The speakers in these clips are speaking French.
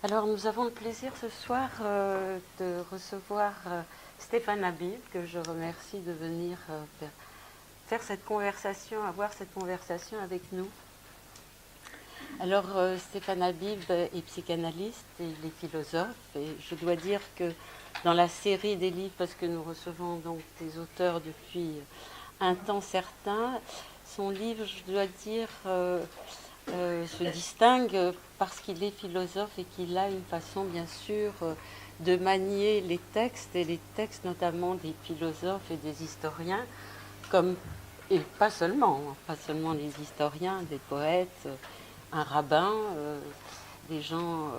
Alors, nous avons le plaisir ce soir de recevoir Stéphane Habib, que je remercie de venir faire cette conversation, avoir cette conversation avec nous. Alors, Stéphane Habib est psychanalyste et il est philosophe, et je dois dire que dans la série des livres, parce que nous recevons donc des auteurs depuis un temps certain, son livre, je dois dire, se distingue parce qu'il est philosophe et qu'il a une façon, bien sûr, de manier les textes, et les textes notamment des philosophes et des historiens, comme, et pas seulement les historiens, des poètes, un rabbin, des gens,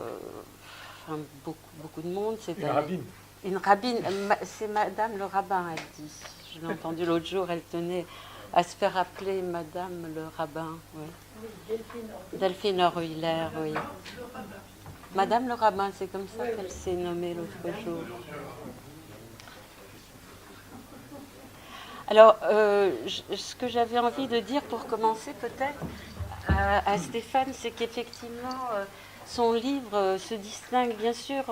enfin, beaucoup de monde. Une rabbine. Une rabbine, c'est Madame le rabbin, elle dit. Je l'ai entendu l'autre jour, elle tenait à se faire appeler Madame le rabbin. Oui. Delphine Orwiller, oui. Madame le rabbin, c'est comme ça qu'elle s'est nommée l'autre jour. Alors, ce que j'avais envie de dire pour commencer peut-être à Stéphane, c'est qu'effectivement, son livre se distingue, bien sûr.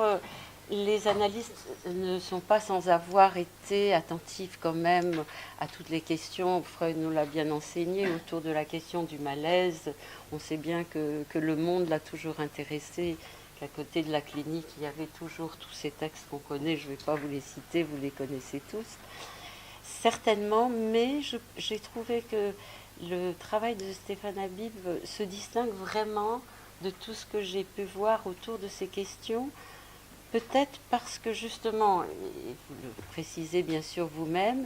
Les analystes ne sont pas sans avoir été attentifs quand même à toutes les questions. Freud nous l'a bien enseigné autour de la question du malaise. On sait bien que le monde l'a toujours intéressé, qu'à côté de la clinique, il y avait toujours tous ces textes qu'on connaît. Je ne vais pas vous les citer, vous les connaissez tous. Certainement, mais j'ai trouvé que le travail de Stéphane Habib se distingue vraiment de tout ce que j'ai pu voir autour de ces questions. Peut-être parce que justement, et vous le précisez bien sûr vous-même,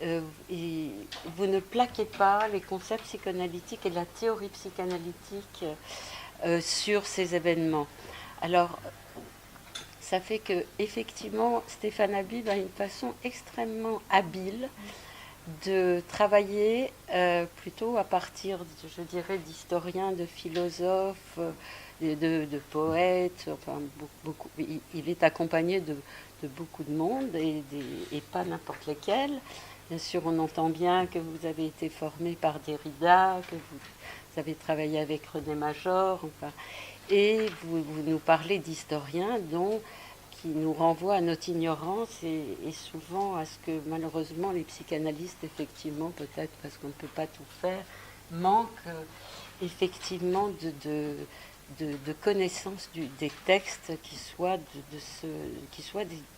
vous ne plaquez pas les concepts psychanalytiques et la théorie psychanalytique sur ces événements. Alors, ça fait que effectivement, Stéphane Habib a une façon extrêmement habile de travailler plutôt à partir, je dirais, d'historiens, de philosophes, de poètes. Enfin, beaucoup, il est accompagné de beaucoup de monde et pas n'importe lesquels. Bien sûr, on entend bien que vous avez été formé par Derrida, que vous avez travaillé avec René Major, enfin, et vous nous parlez d'historiens dont qui nous renvoie à notre ignorance et souvent à ce que malheureusement les psychanalystes, effectivement, peut-être parce qu'on ne peut pas tout faire, manquent effectivement de connaissance des textes qui soient,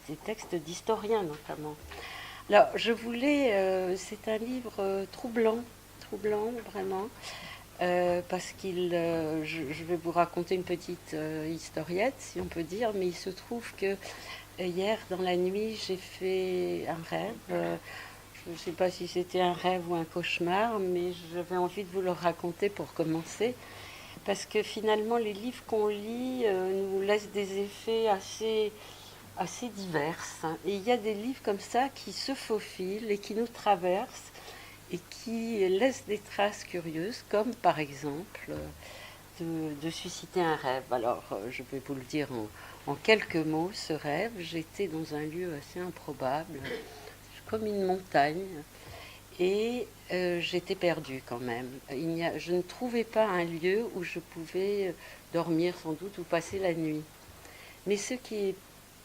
des textes d'historiens notamment. Alors je voulais, c'est un livre troublant vraiment. Parce je vais vous raconter une petite historiette, si on peut dire, mais il se trouve que hier, dans la nuit, j'ai fait un rêve. Je ne sais pas si c'était un rêve ou un cauchemar, mais j'avais envie de vous le raconter pour commencer, parce que finalement, les livres qu'on lit nous laissent des effets assez divers. Et il y a des livres comme ça qui se faufilent et qui nous traversent et qui laisse des traces curieuses, comme par exemple de susciter un rêve. Alors, je vais vous le dire en quelques mots, ce rêve, j'étais dans un lieu assez improbable, comme une montagne, et j'étais perdue quand même. Je ne trouvais pas un lieu où je pouvais dormir sans doute ou passer la nuit. Mais ce qui est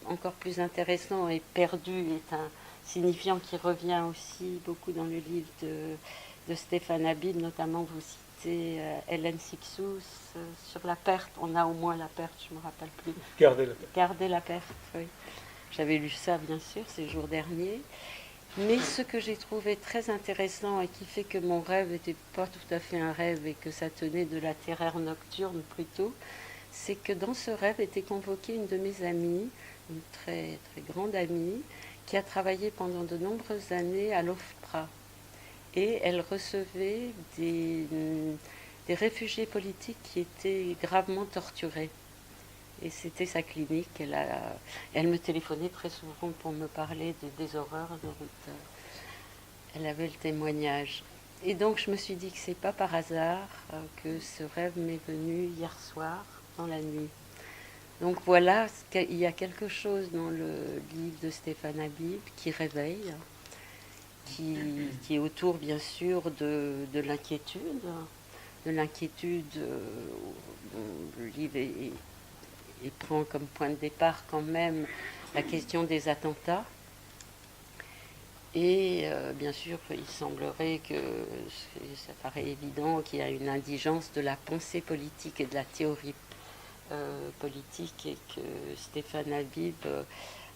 encore plus intéressant et perdu est un signifiant qui revient aussi beaucoup dans le livre de Stéphane Habib, notamment vous citez Hélène Sixous sur la perte. On a au moins la perte, je ne me rappelle plus. Garder la perte. Garder la perte, oui. J'avais lu ça, bien sûr, ces jours derniers. Mais ce que j'ai trouvé très intéressant et qui fait que mon rêve n'était pas tout à fait un rêve et que ça tenait de la terreur nocturne plutôt, c'est que dans ce rêve était convoquée une de mes amies, une très, très grande amie, qui a travaillé pendant de nombreuses années à l'OFPRA. Et elle recevait des réfugiés politiques qui étaient gravement torturés. Et c'était sa clinique. Elle me téléphonait très souvent pour me parler des horreurs dont elle avait le témoignage. Et donc je me suis dit que c'est pas par hasard que ce rêve m'est venu hier soir, dans la nuit. Donc voilà, il y a quelque chose dans le livre de Stéphane Habib qui réveille, qui est autour bien sûr de l'inquiétude. Le livre il prend comme point de départ quand même la question des attentats. Et bien sûr, il semblerait que ça paraît évident qu'il y a une indigence de la pensée politique et de la théorie politique, et que Stéphane Habib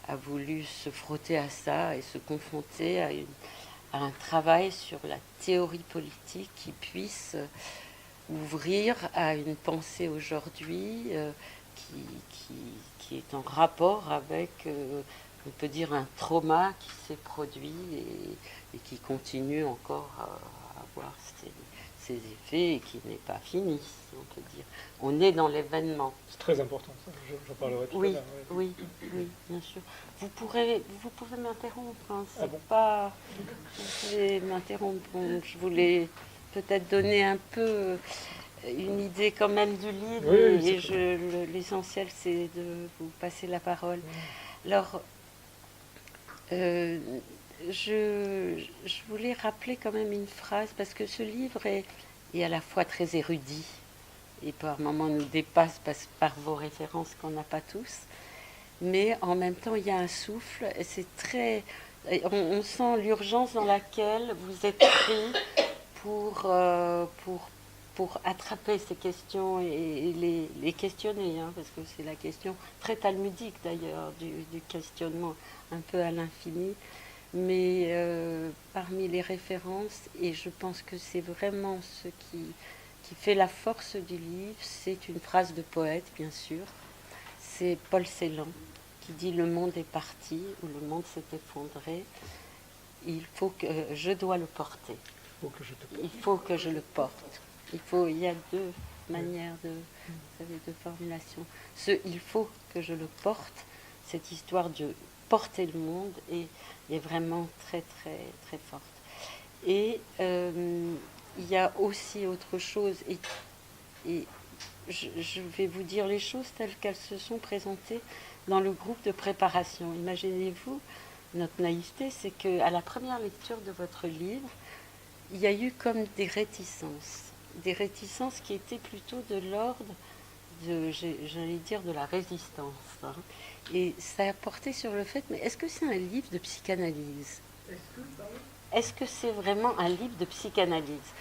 a voulu se frotter à ça et se confronter à un travail sur la théorie politique qui puisse ouvrir à une pensée aujourd'hui qui est en rapport avec, on peut dire, un trauma qui s'est produit et qui continue encore à avoir ses effets et qui n'est pas fini, si on peut dire. On est dans l'événement. C'est très important, ça. J'en parlerai tout à l'heure. Oui, bien sûr. Vous pouvez m'interrompre. Hein, c'est bon pas. Vous pouvez m'interrompre. Bon, je voulais peut-être donner un peu une idée quand même du livre, et l'essentiel c'est de vous passer la parole. Alors, je voulais rappeler quand même une phrase, parce que ce livre est à la fois très érudit et par moments nous dépasse par vos références qu'on n'a pas tous, mais en même temps il y a un souffle, et c'est très... On sent l'urgence dans laquelle vous êtes pris pour attraper ces questions et les questionner, hein, parce que c'est la question très talmudique d'ailleurs, du questionnement un peu à l'infini. Mais parmi les références, et je pense que c'est vraiment ce qui fait la force du livre, c'est une phrase de poète, bien sûr. C'est Paul Celan qui dit « Le monde est parti » ou « Le monde s'est effondré. Il faut que je dois le porter. Il faut que je le porte. » Il y a deux manières de formulation. Il faut que je le porte, cette histoire de porter le monde est vraiment très, très, très forte. Et il y a aussi autre chose, et je vais vous dire les choses telles qu'elles se sont présentées dans le groupe de préparation. Imaginez-vous, notre naïveté, c'est qu'à la première lecture de votre livre, il y a eu comme des réticences qui étaient plutôt de l'ordre j'allais dire, de la résistance. Hein. Et ça a porté sur le fait, mais est-ce que c'est un livre de psychanalyse ? Est-ce que c'est vraiment un livre de psychanalyse ?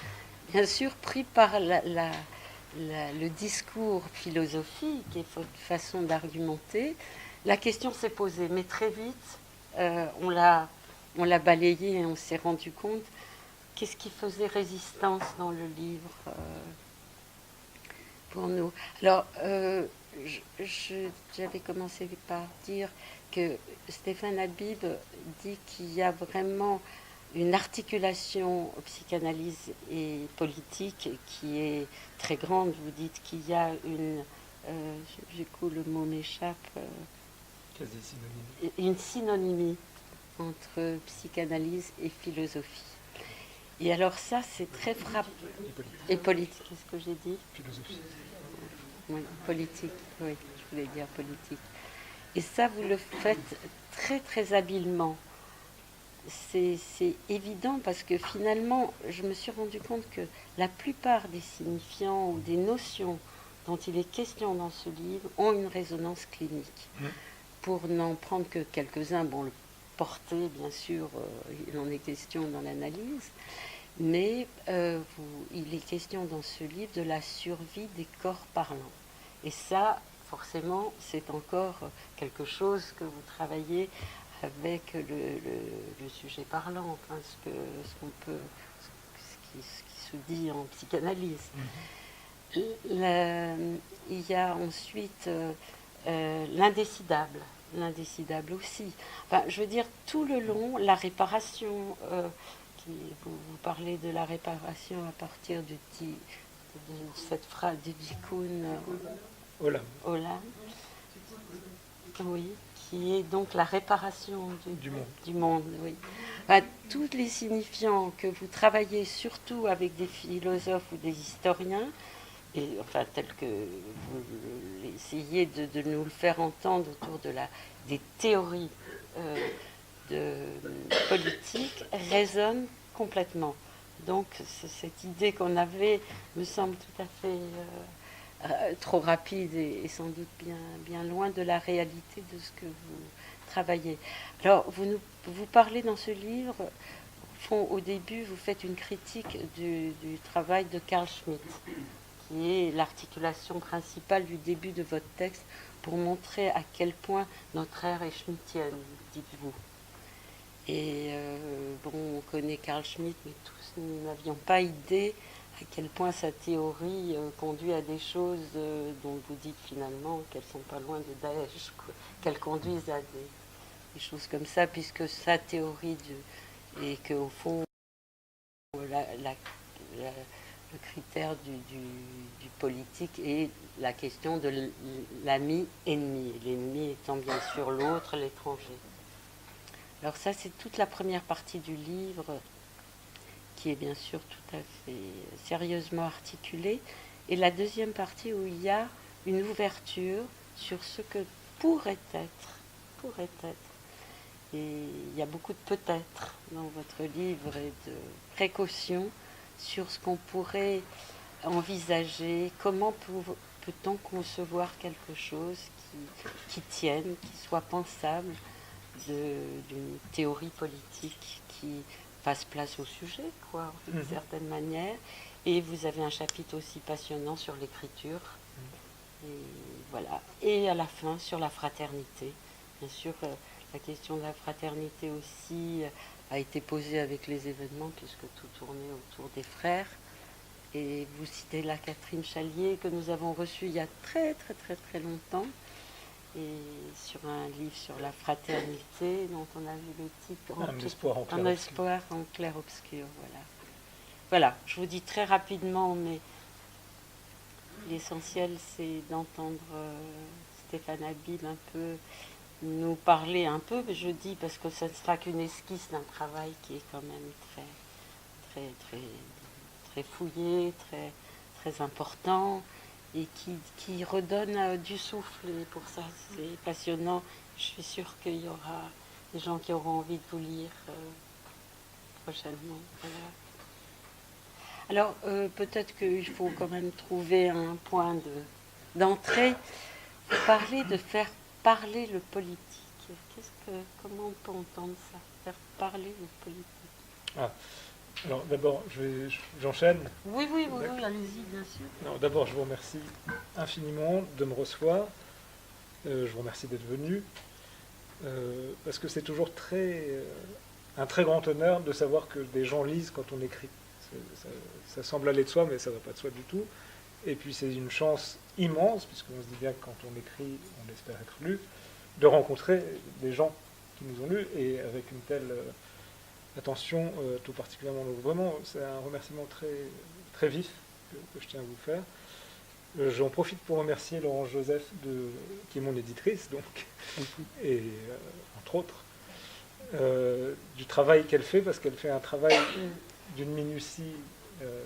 Bien sûr, pris par le discours philosophique et votre façon d'argumenter, la question s'est posée, mais très vite, on l'a balayé et on s'est rendu compte qu'est-ce qui faisait résistance dans le livre pour nous. Alors, j'avais commencé par dire que Stéphane Habib dit qu'il y a vraiment une articulation psychanalyse et politique qui est très grande. Vous dites qu'il y a une... du coup, le mot m'échappe. Une synonymie entre psychanalyse et philosophie. Et alors ça, c'est très frappant. Et politique, qu'est-ce que j'ai dit ? Philosophie. Oui, politique, oui, je voulais dire politique. Et ça, vous le faites très, très habilement. C'est évident parce que finalement, je me suis rendu compte que la plupart des signifiants ou des notions dont il est question dans ce livre ont une résonance clinique. Pour n'en prendre que quelques-uns, bon, le porter, bien sûr, il en est question dans l'analyse, mais il est question dans ce livre de la survie des corps parlants. Et ça, forcément, c'est encore quelque chose que vous travaillez avec le sujet parlant, enfin, ce qui se dit en psychanalyse. Il y a ensuite l'indécidable aussi. Enfin, je veux dire, tout le long, la réparation, vous parlez de la réparation à partir de cette phrase du Tikkun Olam, oui, qui est donc la réparation du monde. Oui. Enfin, tous les signifiants que vous travaillez surtout avec des philosophes ou des historiens, et enfin tel que vous essayez de nous le faire entendre autour des théories politiques, résonnent complètement. Donc cette idée qu'on avait me semble tout à fait trop rapide et sans doute bien loin de la réalité de ce que vous travaillez. Alors, vous parlez dans ce livre, au début, vous faites une critique du travail de Carl Schmitt, qui est l'articulation principale du début de votre texte pour montrer à quel point notre ère est schmittienne, dites-vous. Et on connaît Carl Schmitt, mais tous nous n'avions pas idée à quel point sa théorie conduit à des choses dont vous dites finalement qu'elles sont pas loin de Daesh, qu'elles conduisent à des choses comme ça, puisque sa théorie et qu'au fond, le critère du politique est la question de l'ami-ennemi, l'ennemi étant bien sûr l'autre, l'étranger. Alors ça, c'est toute la première partie du livre, qui est bien sûr tout à fait sérieusement articulée, et la deuxième partie où il y a une ouverture sur ce que pourrait être. Et il y a beaucoup de peut-être dans votre livre et de précautions sur ce qu'on pourrait envisager, comment peut-on concevoir quelque chose qui tienne, qui soit pensable d'une théorie politique qui fasse place au sujet, d'une certaine manière. Et vous avez un chapitre aussi passionnant sur l'écriture. Et voilà. Et à la fin, sur la fraternité. Bien sûr, la question de la fraternité aussi a été posée avec les événements, puisque tout tournait autour des frères. Et vous citez là Catherine Chalier, que nous avons reçue il y a très longtemps, et sur un livre sur la fraternité, dont on a vu le titre Un espoir en clair-obscur. Voilà, je vous dis très rapidement, mais l'essentiel, c'est d'entendre Stéphane Habib un peu nous parler un peu, je dis, parce que ça ne sera qu'une esquisse d'un travail qui est quand même très fouillé, très important, et qui redonne du souffle. Et pour ça, c'est passionnant. Je suis sûre qu'il y aura des gens qui auront envie de vous lire prochainement. Voilà. Alors, peut-être qu'il faut quand même trouver un point d'entrée. Vous parlez de faire parler le politique. Comment on peut entendre ça, faire parler le politique? Alors d'abord, j'enchaîne. Oui, allez-y, bien sûr. Non, d'abord, je vous remercie infiniment de me recevoir. Je vous remercie d'être venu. Parce que c'est toujours un très grand honneur de savoir que des gens lisent quand on écrit. Ça semble aller de soi, mais ça ne va pas de soi du tout. Et puis c'est une chance immense, puisqu'on se dit bien que quand on écrit, on espère être lu, de rencontrer des gens qui nous ont lus, et avec une telle attention, tout particulièrement. Donc vraiment, c'est un remerciement très vif que je tiens à vous faire. J'en profite pour remercier Laurence Joseph, qui est mon éditrice, donc, et entre autres, du travail qu'elle fait, parce qu'elle fait un travail d'une minutie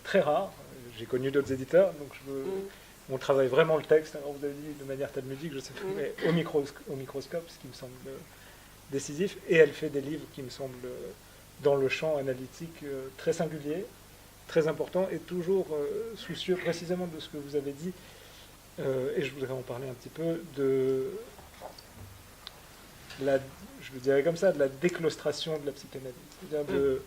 très rare. J'ai connu d'autres éditeurs, donc on travaille vraiment le texte. Alors vous avez dit de manière talmudique, je sais pas, mais au microscope, ce qui me semble décisif. Et elle fait des livres qui me semblent dans le champ analytique très singulier, très important, et toujours soucieux précisément de ce que vous avez dit. Et je voudrais en parler un petit peu je le dirais comme ça, de la déclaustration de la psychanalyse. C'est-à-dire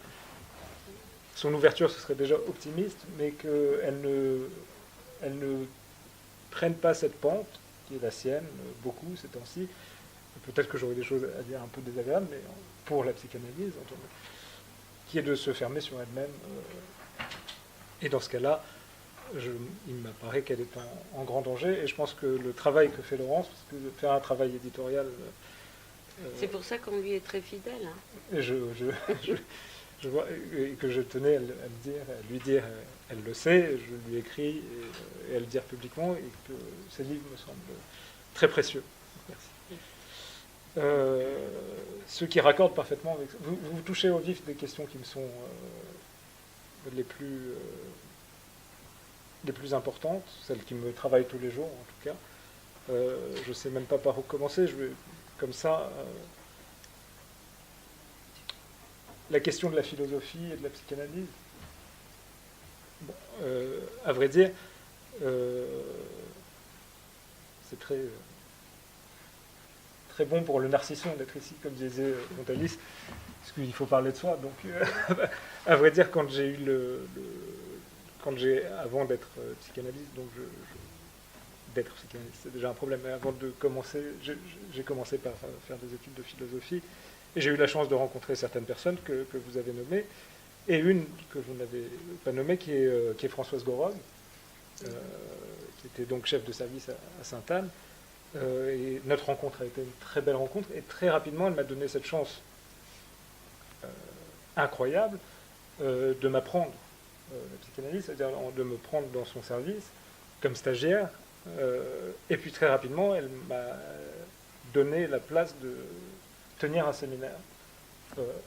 son ouverture, ce serait déjà optimiste, mais qu'elle ne prenne pas cette pente, qui est la sienne, beaucoup ces temps-ci. Peut-être que j'aurais des choses à dire un peu désagréables, mais pour la psychanalyse, qui est de se fermer sur elle-même. Et dans ce cas-là, il m'apparaît qu'elle est en grand danger, et je pense que le travail que fait Laurence, parce que faire un travail éditorial... c'est pour ça qu'on lui est très fidèle. Hein. Je vois, et que je tenais à lui dire, elle le sait, je lui écris et à le dire publiquement, et que ces livres me semblent très précieux. Merci. Ce qui raccorde parfaitement avec... Vous touchez au vif des questions qui me sont les plus importantes, celles qui me travaillent tous les jours en tout cas. Je ne sais même pas par où commencer, je vais comme ça... la question de la philosophie et de la psychanalyse. Bon, à vrai dire, c'est très bon pour le narcisson d'être ici, comme disait Montalis, parce qu'il faut parler de soi. Donc, à vrai dire, quand j'ai eu avant d'être psychanalyste, donc d'être psychanalyste, c'est déjà un problème, mais avant de commencer, j'ai commencé par faire des études de philosophie, et j'ai eu la chance de rencontrer certaines personnes que vous avez nommées, et une que vous n'avez pas nommée, qui est Françoise Gorog, qui était donc chef de service à Sainte-Anne. Et notre rencontre a été une très belle rencontre, et très rapidement, elle m'a donné cette chance incroyable de m'apprendre la psychanalyse, c'est-à-dire de me prendre dans son service comme stagiaire. Et puis très rapidement, elle m'a donné la place de tenir un séminaire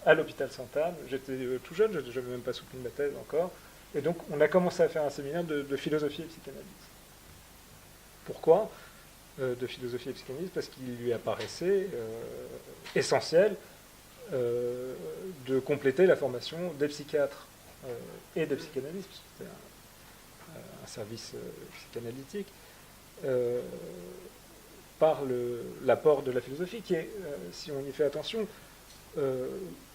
à l'hôpital Sainte-Anne. J'étais tout jeune, je n'avais même pas soutenu ma thèse encore. Et donc, on a commencé à faire un séminaire de philosophie et psychanalyse. Pourquoi de philosophie et psychanalyse? Parce qu'il lui apparaissait essentiel de compléter la formation des psychiatres et des psychanalystes, puisque c'était un service psychanalytique, par l'apport de la philosophie, qui est, si on y fait attention,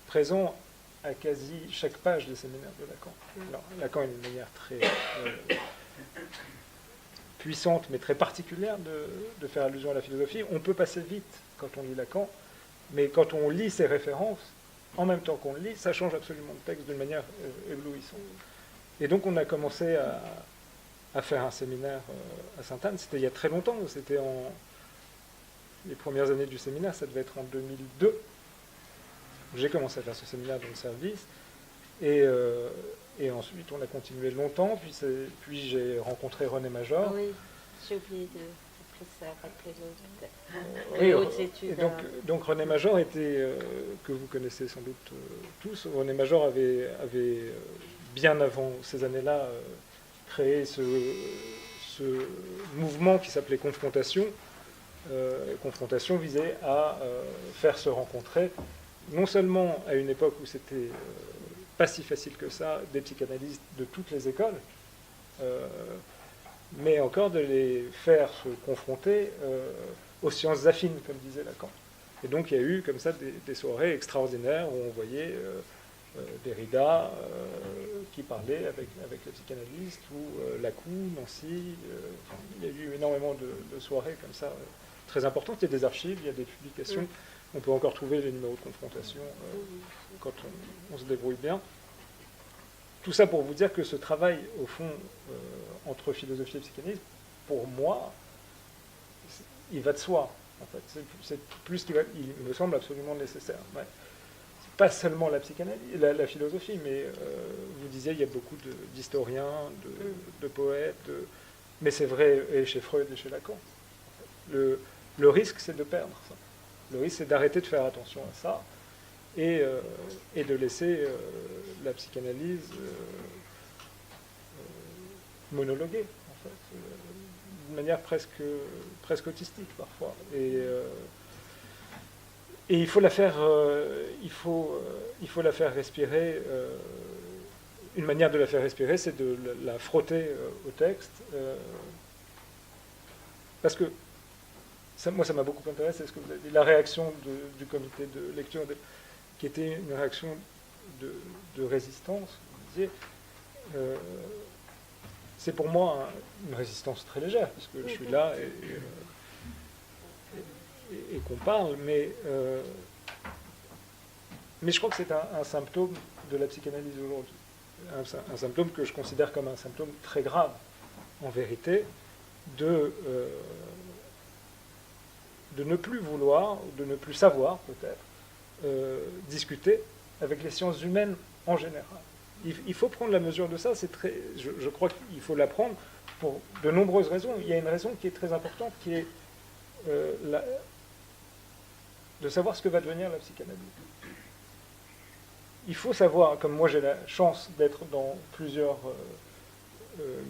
présent à quasi chaque page des séminaires de Lacan. Alors, Lacan a une manière très puissante, mais très particulière de faire allusion à la philosophie. On peut passer vite quand on lit Lacan, mais quand on lit ses références, en même temps qu'on le lit, ça change absolument le texte d'une manière éblouissante. Et donc on a commencé à faire un séminaire à Sainte-Anne. C'était il y a très longtemps, c'était les premières années du séminaire, ça devait être en 2002. J'ai commencé à faire ce séminaire dans le service, et ensuite on a continué longtemps, puis j'ai rencontré René Major. Oui, j'ai oublié de rappeler les hautes études. Donc René Major était, que vous connaissez sans doute tous, René Major avait bien avant ces années-là créé ce mouvement qui s'appelait Confrontation. Confrontation visait à faire se rencontrer, non seulement à une époque où c'était pas si facile que ça, des psychanalystes de toutes les écoles, mais encore de les faire se confronter aux sciences affines, comme disait Lacan. Et donc il y a eu comme ça des soirées extraordinaires où on voyait Derrida qui parlait avec les psychanalystes, ou Lacou, Nancy. Il y a eu énormément de soirées comme ça très importantes. Il y a des archives, il y a des publications. On peut encore trouver les numéros de confrontation quand on se débrouille bien. Tout ça pour vous dire que ce travail, au fond, entre philosophie et psychanalyse, pour moi, il va de soi. En fait, c'est plus qu'il me semble absolument nécessaire. Ouais. C'est pas seulement la psychanalyse, la philosophie, mais vous disiez, il y a beaucoup d'historiens, de poètes, mais c'est vrai et chez Freud et chez Lacan. Le risque, c'est de perdre ça. Le risque, c'est d'arrêter de faire attention à ça et de laisser la psychanalyse monologuer, en fait, d'une manière presque autistique parfois. Et il faut la faire, il faut la faire respirer. Une manière de la faire respirer, c'est de la frotter au texte, parce que moi, ça m'a beaucoup intéressé, ce que vous avez dit, la réaction du comité de lecture, qui était une réaction de résistance, vous disiez. C'est pour moi une résistance très légère, parce que je suis là et qu'on parle, mais je crois que c'est un symptôme de la psychanalyse aujourd'hui. Un symptôme que je considère comme un symptôme très grave, en vérité, de ne plus vouloir, de ne plus savoir peut-être, discuter avec les sciences humaines en général. Il faut prendre la mesure de ça, je crois qu'il faut la prendre pour de nombreuses raisons. Il y a une raison qui est très importante, qui est de savoir ce que va devenir la psychanalyse. Il faut savoir, comme moi j'ai la chance d'être dans plusieurs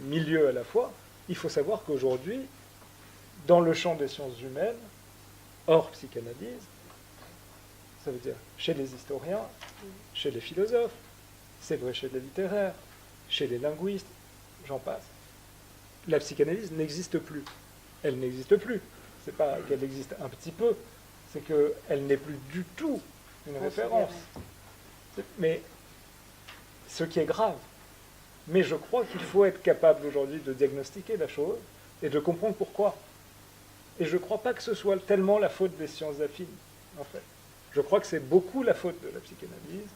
milieux à la fois, il faut savoir qu'aujourd'hui, dans le champ des sciences humaines, hors psychanalyse, ça veut dire chez les historiens, chez les philosophes, c'est vrai chez les littéraires, chez les linguistes, j'en passe. la psychanalyse n'existe plus. Elle n'existe plus. C'est pas qu'elle existe un petit peu, c'est qu'elle n'est plus du tout une référence. Mais ce qui est grave. Mais je crois qu'il faut être capable aujourd'hui de diagnostiquer la chose et de comprendre pourquoi. Et je ne crois pas que ce soit tellement la faute des sciences affines, en fait. Je crois que c'est beaucoup la faute de la psychanalyse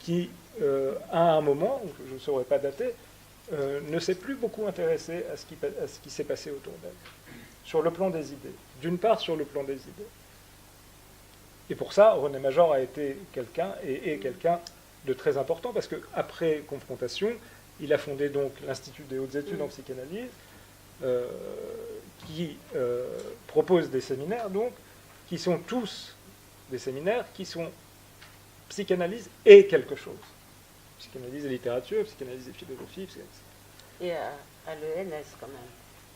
qui, à un moment, je ne saurais pas dater, ne s'est plus beaucoup intéressée à ce qui s'est passé autour d'elle, sur le plan des idées. D'une part, sur le plan des idées. Et pour ça, René Major a été quelqu'un, et est quelqu'un de très important, parce qu'après Confrontation, il a fondé donc l'Institut des hautes études en psychanalyse, qui propose des séminaires, donc, qui sont tous des séminaires qui sont psychanalyse et quelque chose. Psychanalyse et littérature, psychanalyse et philosophie. Et à l'ENS quand même,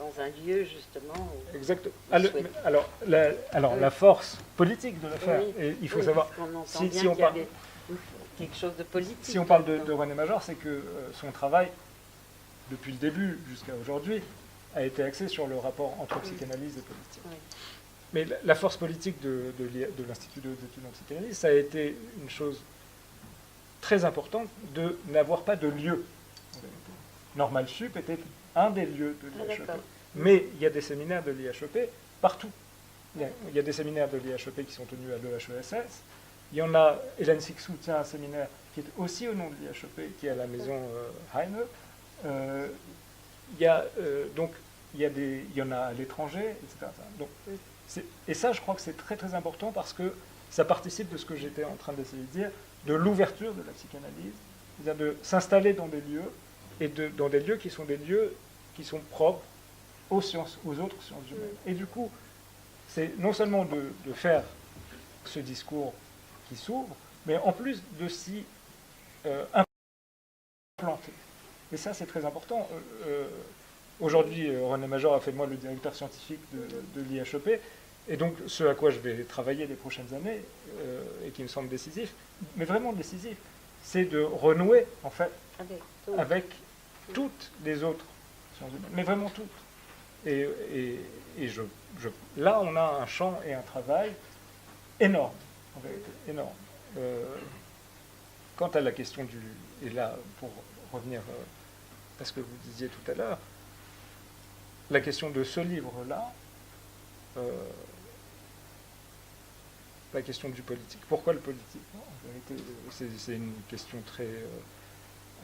dans un lieu justement. Exactement. Alors la force politique de l'affaire, et il faut savoir, si on parle quelque chose de politique. Si on parle de René Major, c'est que son travail, depuis le début jusqu'à aujourd'hui, a été axé sur le rapport entre psychanalyse et politique. Oui. Mais la force politique de l'Institut des hautes études en psychanalyse, ça a été une chose très importante de n'avoir pas de lieu. Normal Sup était un des lieux de l'IHEP. Mais il y a des séminaires de l'IHEP partout. Il y a des séminaires de l'IHEP qui sont tenus à l'EHESS. Il y en a, Hélène Sixou tient un séminaire qui est aussi au nom de l'IHEP, qui est à la maison Heine. Donc, il y en a à l'étranger, etc. Donc, et ça, je crois que c'est très très important parce que ça participe de ce que j'étais en train d'essayer de dire, de l'ouverture de la psychanalyse, c'est-à-dire de s'installer dans des lieux, et dans des lieux qui sont propres aux sciences, aux autres sciences humaines. Et du coup, c'est non seulement de faire ce discours qui s'ouvre, mais en plus de s'y implanter. Et ça, c'est très important. Aujourd'hui, René Major a fait de moi le directeur scientifique de l'IHEP, et donc ce à quoi je vais travailler les prochaines années, et qui me semble décisif, mais vraiment décisif, c'est de renouer, en fait, avec toutes les autres sciences humaines, mais vraiment toutes. Et là, on a un champ et un travail énorme, en vérité, énorme. Quant à la question et là, pour revenir à ce que vous disiez tout à l'heure, la question de ce livre-là, la question du politique. Pourquoi le politique? En vérité, c'est une question très,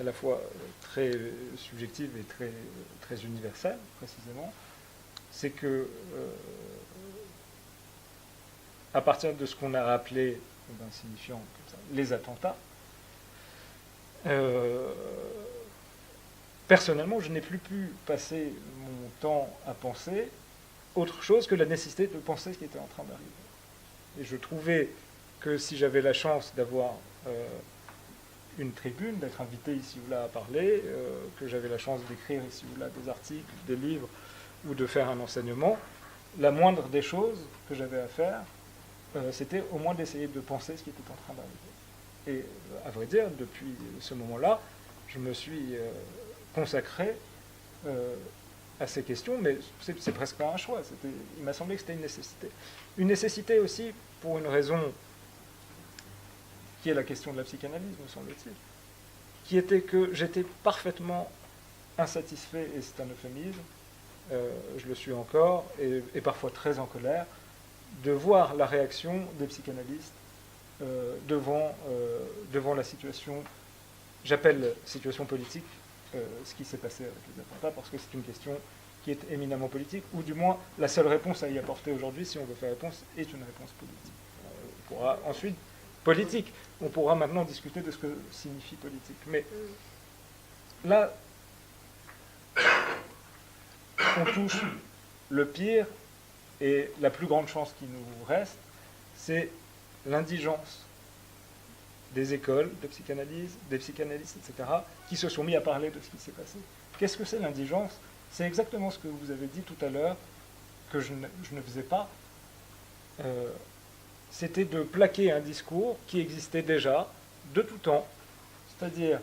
à la fois très subjective et très, très universelle, précisément. C'est que, à partir de ce qu'on a appelé, signifiant comme ça, les attentats, personnellement, je n'ai plus pu passer mon temps à penser autre chose que la nécessité de penser ce qui était en train d'arriver. Et je trouvais que si j'avais la chance d'avoir une tribune, d'être invité ici ou là à parler, que j'avais la chance d'écrire ici ou là des articles, des livres, ou de faire un enseignement, la moindre des choses que j'avais à faire, c'était au moins d'essayer de penser ce qui était en train d'arriver. Et à vrai dire, depuis ce moment-là, je me suis consacré à ces questions, mais c'est presque pas un choix. Il m'a semblé que c'était une nécessité. Une nécessité aussi pour une raison qui est la question de la psychanalyse, me semble-t-il, qui était que j'étais parfaitement insatisfait, et c'est un euphémisme, je le suis encore, et parfois très en colère, de voir la réaction des psychanalystes devant la situation, j'appelle situation politique, ce qui s'est passé avec les attentats, parce que c'est une question qui est éminemment politique, ou du moins la seule réponse à y apporter aujourd'hui, si on veut faire réponse, est une réponse politique. On pourra ensuite, politique, on pourra maintenant discuter de ce que signifie politique. Mais là, on touche le pire, et la plus grande chance qui nous reste, c'est l'indigence des écoles de psychanalyse, des psychanalystes, etc., qui se sont mis à parler de ce qui s'est passé. Qu'est-ce que c'est l'indigence? C'est exactement ce que vous avez dit tout à l'heure, que je ne faisais pas. C'était de plaquer un discours qui existait déjà, de tout temps, c'est-à-dire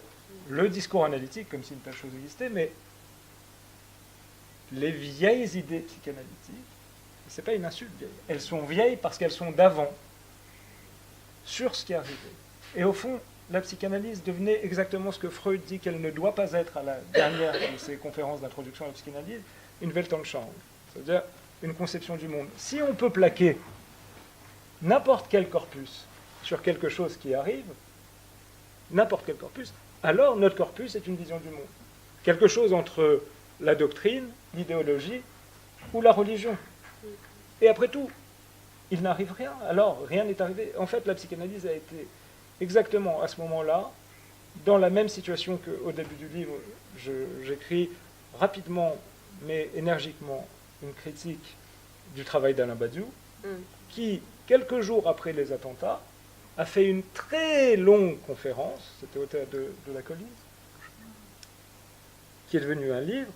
le discours analytique, comme si une telle chose existait, mais les vieilles idées psychanalytiques, ce n'est pas une insulte, elles sont vieilles parce qu'elles sont d'avant, sur ce qui est arrivé. Et au fond, la psychanalyse devenait exactement ce que Freud dit qu'elle ne doit pas être à la dernière de ses conférences d'introduction à la psychanalyse, une Weltanschauung, c'est-à-dire une conception du monde. Si on peut plaquer n'importe quel corpus sur quelque chose qui arrive, n'importe quel corpus, alors notre corpus est une vision du monde. Quelque chose entre la doctrine, l'idéologie ou la religion. Et après tout, il n'arrive rien. Alors, rien n'est arrivé. En fait, la psychanalyse a été exactement à ce moment-là, dans la même situation qu'au début du livre, j'écris rapidement mais énergiquement une critique du travail d'Alain Badiou, qui, quelques jours après les attentats, a fait une très longue conférence, c'était au théâtre de la Colline, qui est devenu un livre,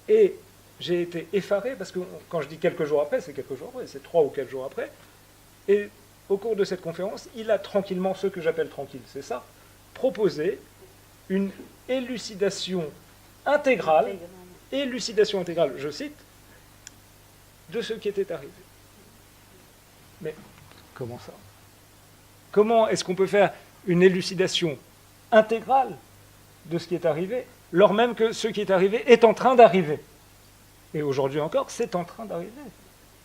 et j'ai été effaré, parce que quand je dis quelques jours après, c'est quelques jours après, c'est 3 ou 4 jours après, et au cours de cette conférence, il a tranquillement, ce que j'appelle tranquille, c'est ça, proposé une élucidation intégrale, je cite, de ce qui était arrivé. Mais comment ça ? Comment est-ce qu'on peut faire une élucidation intégrale de ce qui est arrivé, lors même que ce qui est arrivé est en train d'arriver ? Et aujourd'hui encore, c'est en train d'arriver.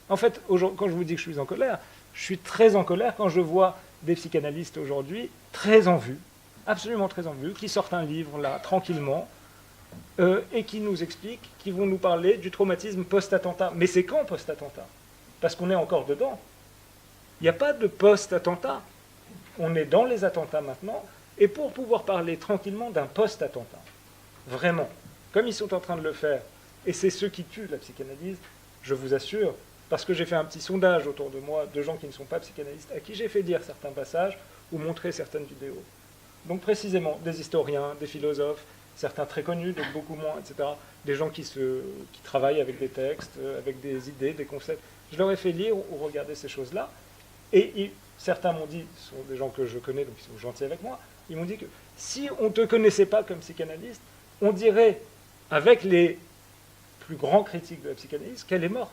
En fait, quand je vous dis que je suis en colère, je suis très en colère quand je vois des psychanalystes aujourd'hui très en vue, absolument très en vue, qui sortent un livre là, tranquillement, et qui nous expliquent, qui vont nous parler du traumatisme post-attentat. Mais c'est quand post-attentat ? Parce qu'on est encore dedans. Il n'y a pas de post-attentat. On est dans les attentats maintenant, et pour pouvoir parler tranquillement d'un post-attentat, vraiment, comme ils sont en train de le faire, et c'est ce qui tue la psychanalyse, je vous assure, parce que j'ai fait un petit sondage autour de moi de gens qui ne sont pas psychanalystes, à qui j'ai fait lire certains passages ou montrer certaines vidéos. Donc précisément, des historiens, des philosophes, certains très connus, d'autres beaucoup moins, etc., des gens qui travaillent avec des textes, avec des idées, des concepts. Je leur ai fait lire ou regarder ces choses-là, et certains m'ont dit, ce sont des gens que je connais, donc ils sont gentils avec moi, ils m'ont dit que si on ne te connaissait pas comme psychanalyste, on dirait, avec les plus grands critiques de la psychanalyse, qu'elle est morte.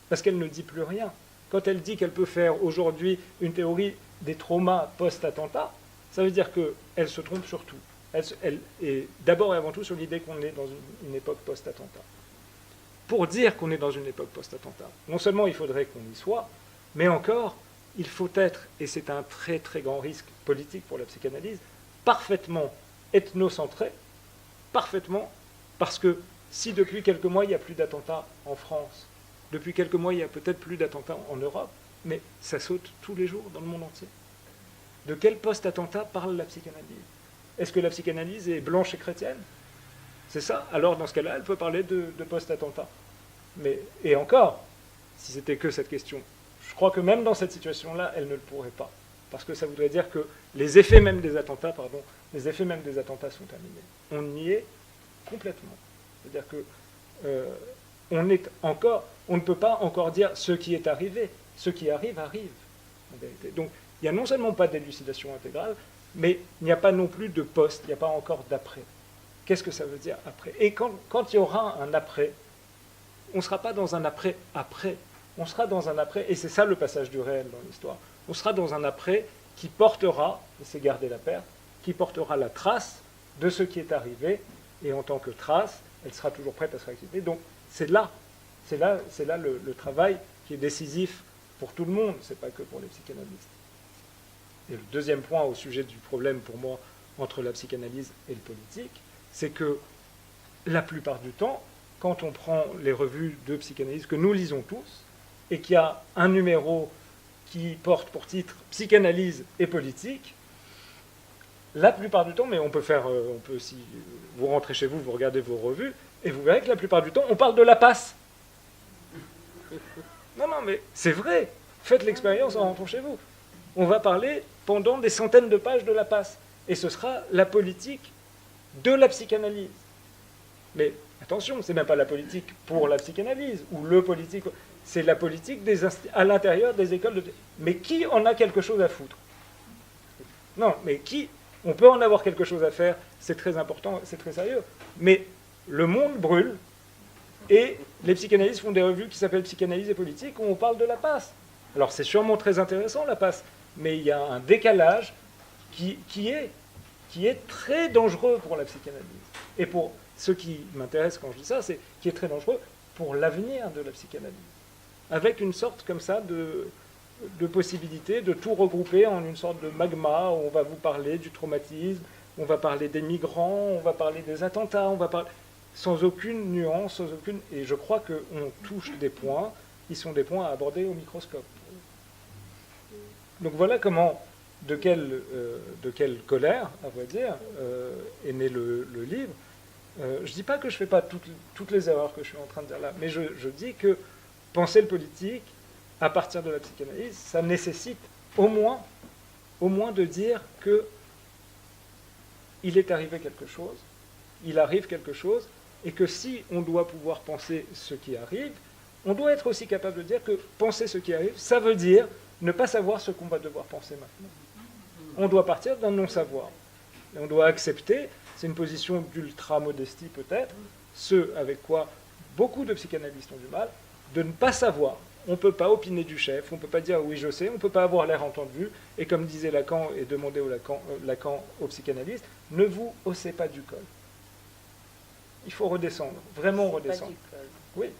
Parce qu'elle ne dit plus rien. Quand elle dit qu'elle peut faire aujourd'hui une théorie des traumas post-attentat, ça veut dire qu'elle se trompe sur tout. Elle est d'abord et avant tout sur l'idée qu'on est dans une époque post-attentat. Pour dire qu'on est dans une époque post-attentat, non seulement il faudrait qu'on y soit, mais encore, il faut être, et c'est un très très grand risque politique pour la psychanalyse, parfaitement ethnocentré, parfaitement, parce que si depuis quelques mois il n'y a plus d'attentats en France, depuis quelques mois il y a peut-être plus d'attentats en Europe, mais ça saute tous les jours dans le monde entier. De quel post-attentat parle la psychanalyse ? Est-ce que la psychanalyse est blanche et chrétienne ? C'est ça ? Alors dans ce cas-là, elle peut parler de post-attentat. Et encore, si c'était que cette question, je crois que même dans cette situation-là, elle ne le pourrait pas. Parce que ça voudrait dire que les effets même des attentats, sont terminés. On y est complètement. C'est-à-dire que on ne peut pas encore dire ce qui est arrivé. Ce qui arrive, arrive, en vérité. Donc, il n'y a non seulement pas d'élucidation intégrale, mais il n'y a pas non plus de post, il n'y a pas encore d'après. Qu'est-ce que ça veut dire après ? Et quand il y aura un après, on ne sera pas dans un après-après, on sera dans un après, et c'est ça le passage du réel dans l'histoire, on sera dans un après qui portera, et c'est garder la perte, qui portera la trace de ce qui est arrivé, et en tant que trace, elle sera toujours prête à se réactiver. Donc c'est là le travail qui est décisif pour tout le monde, c'est pas que pour les psychanalystes. Et le deuxième point au sujet du problème pour moi entre la psychanalyse et le politique, c'est que la plupart du temps, quand on prend les revues de psychanalyse que nous lisons tous, et qu'il y a un numéro qui porte pour titre « Psychanalyse et politique », la plupart du temps, mais on peut si vous rentrez chez vous, vous regardez vos revues, et vous verrez que la plupart du temps, on parle de la passe. Non, mais c'est vrai. Faites l'expérience en rentrant chez vous. On va parler pendant des centaines de pages de la passe. Et ce sera la politique de la psychanalyse. Mais attention, c'est même pas la politique pour la psychanalyse, ou le politique... C'est la politique à l'intérieur des écoles de... Mais qui en a quelque chose à foutre ? Non, mais qui... On peut en avoir quelque chose à faire, c'est très important, c'est très sérieux. Mais le monde brûle, Et les psychanalystes font des revues qui s'appellent Psychanalyse et politique, où on parle de la passe. Alors c'est sûrement très intéressant, la passe, mais il y a un décalage qui est très dangereux pour la psychanalyse. Et pour ce qui m'intéresse quand je dis ça, c'est qui est très dangereux pour l'avenir de la psychanalyse. Avec une sorte comme ça de possibilité de tout regrouper en une sorte de magma, où on va vous parler du traumatisme, on va parler des migrants, on va parler des attentats, on va parler sans aucune nuance, sans aucune... Et je crois qu'on touche des points qui sont des points à aborder au microscope. Donc voilà comment, de quelle colère, à vrai dire, est né le livre. Je ne dis pas que je ne fais pas toutes les erreurs que je suis en train de dire là, mais je dis que penser le politique, à partir de la psychanalyse, ça nécessite au moins de dire que il est arrivé quelque chose, il arrive quelque chose, et que si on doit pouvoir penser ce qui arrive, on doit être aussi capable de dire que penser ce qui arrive, ça veut dire ne pas savoir ce qu'on va devoir penser maintenant. On doit partir d'un non-savoir. Et on doit accepter, c'est une position d'ultra-modestie peut-être, ce avec quoi beaucoup de psychanalystes ont du mal, de ne pas savoir. On ne peut pas opiner du chef, on ne peut pas dire oui je sais, on ne peut pas avoir l'air entendu, et comme disait Lacan et demandait Lacan aux psychanalystes, ne vous haussez pas du col. Il faut redescendre, vraiment redescendre. Oui.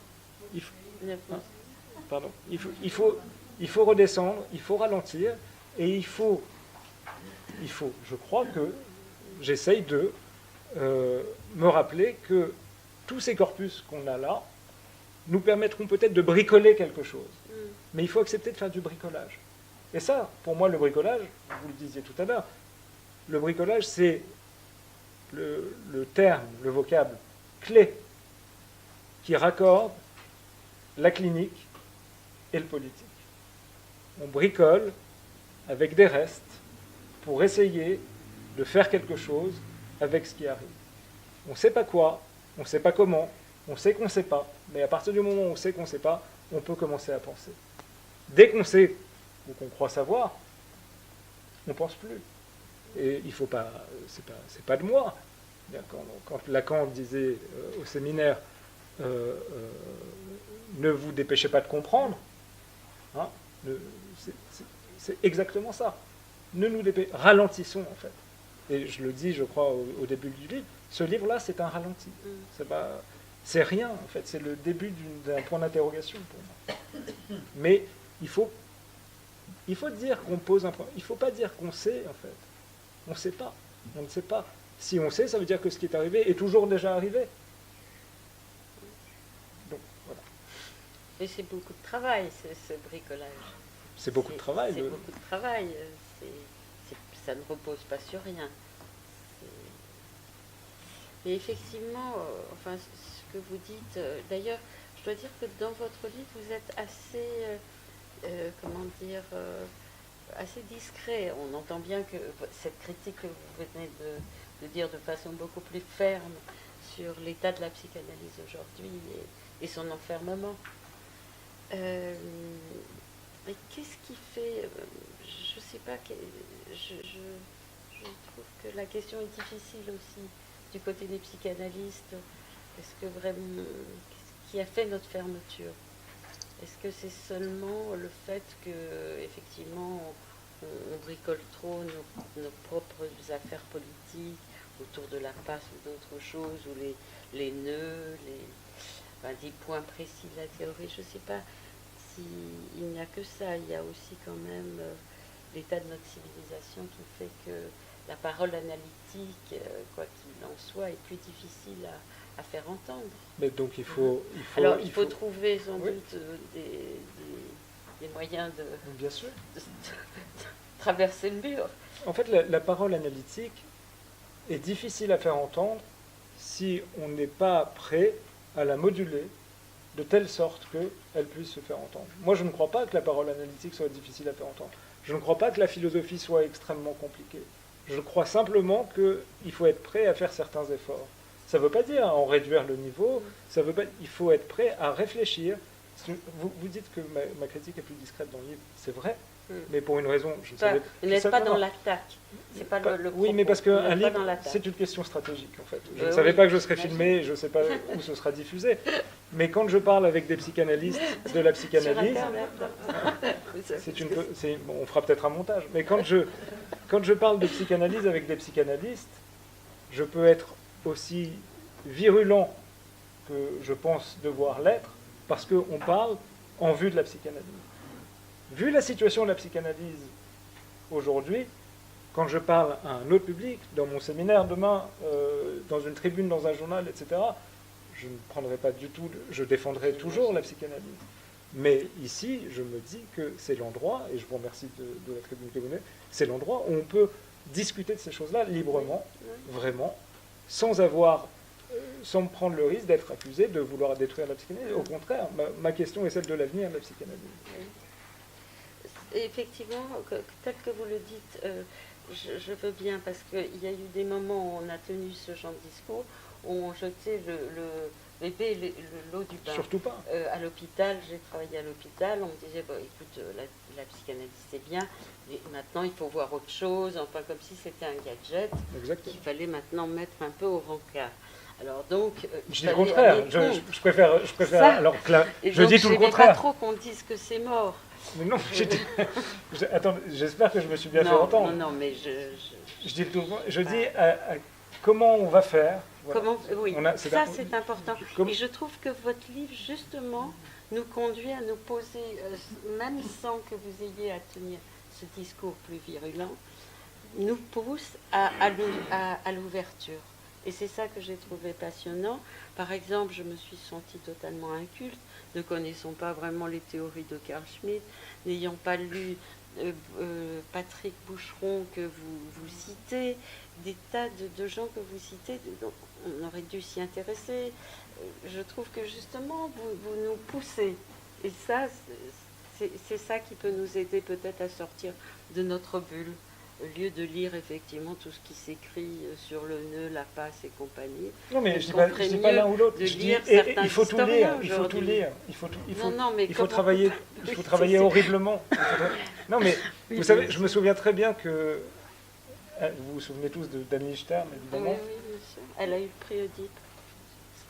Pardon. Il faut redescendre, il faut ralentir, et il faut, je crois que j'essaye de me rappeler que tous ces corpus qu'on a là nous permettront peut-être de bricoler quelque chose. Mais il faut accepter de faire du bricolage. Et ça, pour moi, le bricolage, vous le disiez tout à l'heure, le bricolage, c'est le terme, le vocable clé qui raccorde la clinique et le politique. On bricole avec des restes pour essayer de faire quelque chose avec ce qui arrive. On ne sait pas quoi, on ne sait pas comment, on sait qu'on ne sait pas, mais à partir du moment où on sait qu'on ne sait pas, on peut commencer à penser. Dès qu'on sait ou qu'on croit savoir, on ne pense plus. Et il faut pas, c'est pas de moi. Quand Lacan disait au séminaire ne vous dépêchez pas de comprendre, hein, c'est exactement ça. Ne nous ralentissons en fait. Et je le dis, je crois, au début du livre, ce livre-là, c'est un ralenti. C'est rien, en fait. C'est le début d'un point d'interrogation pour moi. Mais il faut dire qu'on pose un point. Il ne faut pas dire qu'on sait, en fait. On ne sait pas. On ne sait pas. Si on sait, ça veut dire que ce qui est arrivé est toujours déjà arrivé. Donc, voilà. Et c'est beaucoup de travail, ce bricolage. C'est beaucoup de travail. C'est beaucoup de travail. Ça ne repose pas sur rien. Et effectivement, enfin, ce que vous dites, d'ailleurs, je dois dire que dans votre livre, vous êtes assez, assez discret. On entend bien que cette critique que vous venez de dire de façon beaucoup plus ferme sur l'état de la psychanalyse aujourd'hui et son enfermement. Mais qu'est-ce qui fait, je ne sais pas, je trouve que la question est difficile aussi du côté des psychanalystes. Est-ce que vraiment, qu'est-ce qui a fait notre fermeture? Est-ce que c'est seulement le fait que, effectivement, on bricole trop nos propres affaires politiques autour de la passe ou d'autres choses, ou les nœuds, des points précis de la théorie? Je ne sais pas s'il n'y a que ça. Il y a aussi quand même l'état de notre civilisation qui fait que la parole analytique, quoi qu'il en soit, est plus difficile à faire entendre. Mais donc il faut trouver sans doute des moyens bien sûr. de traverser le mur. En fait, la parole analytique est difficile à faire entendre si on n'est pas prêt à la moduler de telle sorte qu'elle puisse se faire entendre. Moi, je ne crois pas que la parole analytique soit difficile à faire entendre. Je ne crois pas que la philosophie soit extrêmement compliquée. Je crois simplement qu'il faut être prêt à faire certains efforts. Ça ne veut pas dire en réduire le niveau, il faut être prêt à réfléchir. Vous dites que ma critique est plus discrète dans le livre, c'est vrai, mais pour une raison... Vous n'êtes pas dans l'attaque, c'est pas le propos. Oui, mais parce qu'un livre, c'est une question stratégique, en fait. Je ne savais pas que je serais filmé, je ne sais pas où ce sera diffusé. Mais quand je parle avec des psychanalystes de la Sur psychanalyse, Internet. bon, on fera peut-être un montage, mais quand je parle de psychanalyse avec des psychanalystes, je peux être aussi virulent que je pense devoir l'être, parce qu'on parle en vue de la psychanalyse. Vu la situation de la psychanalyse aujourd'hui, quand je parle à un autre public, dans mon séminaire demain, dans une tribune, dans un journal, etc., je ne prendrai pas du tout, je défendrai toujours la psychanalyse. Mais ici, je me dis que c'est l'endroit, et je vous remercie de la tribune que vous donnez, c'est l'endroit où on peut discuter de ces choses-là librement, vraiment, sans me prendre le risque d'être accusé de vouloir détruire la psychanalyse. Au contraire, ma question est celle de l'avenir de la psychanalyse. Effectivement, tel que vous le dites, je veux bien, parce qu'il y a eu des moments où on a tenu ce genre de discours, où on jetait le bébé, l'eau du bain. Surtout pas. À l'hôpital, j'ai travaillé à l'hôpital, on me disait, bon, écoute, la psychanalyse c'est bien, mais maintenant il faut voir autre chose, enfin comme si c'était un gadget qu'il fallait maintenant mettre un peu au rencard. Alors donc, je dis le contraire, je préfère ça, alors que là, je dis tout le contraire. Pas trop qu'on dise que c'est mort. Mais non, attends, j'espère que je me suis bien fait entendre. Non, mais je dis tout le contraire. Je dis comment on va faire. Voilà. Oui, ça c'est important. Et je trouve que votre livre, justement, nous conduit à nous poser, même sans que vous ayez à tenir ce discours plus virulent, nous pousse à l'ouverture. Et c'est ça que j'ai trouvé passionnant. Par exemple, je me suis sentie totalement inculte, ne connaissant pas vraiment les théories de Carl Schmitt, n'ayant pas lu Patrick Boucheron que vous citez, des tas de gens que vous citez, donc on aurait dû s'y intéresser. Je trouve que justement, vous nous poussez. Et ça, c'est ça qui peut nous aider peut-être à sortir de notre bulle, au lieu de lire effectivement tout ce qui s'écrit sur le nœud, la passe et compagnie. Non, mais je ne dis pas l'un ou l'autre. Il faut tout lire, il faut travailler horriblement. Non, mais vous savez, je me souviens très bien que... Vous vous souvenez tous d'Annie Stern, évidemment. Oui, monsieur. Elle a eu le prix Oedipe.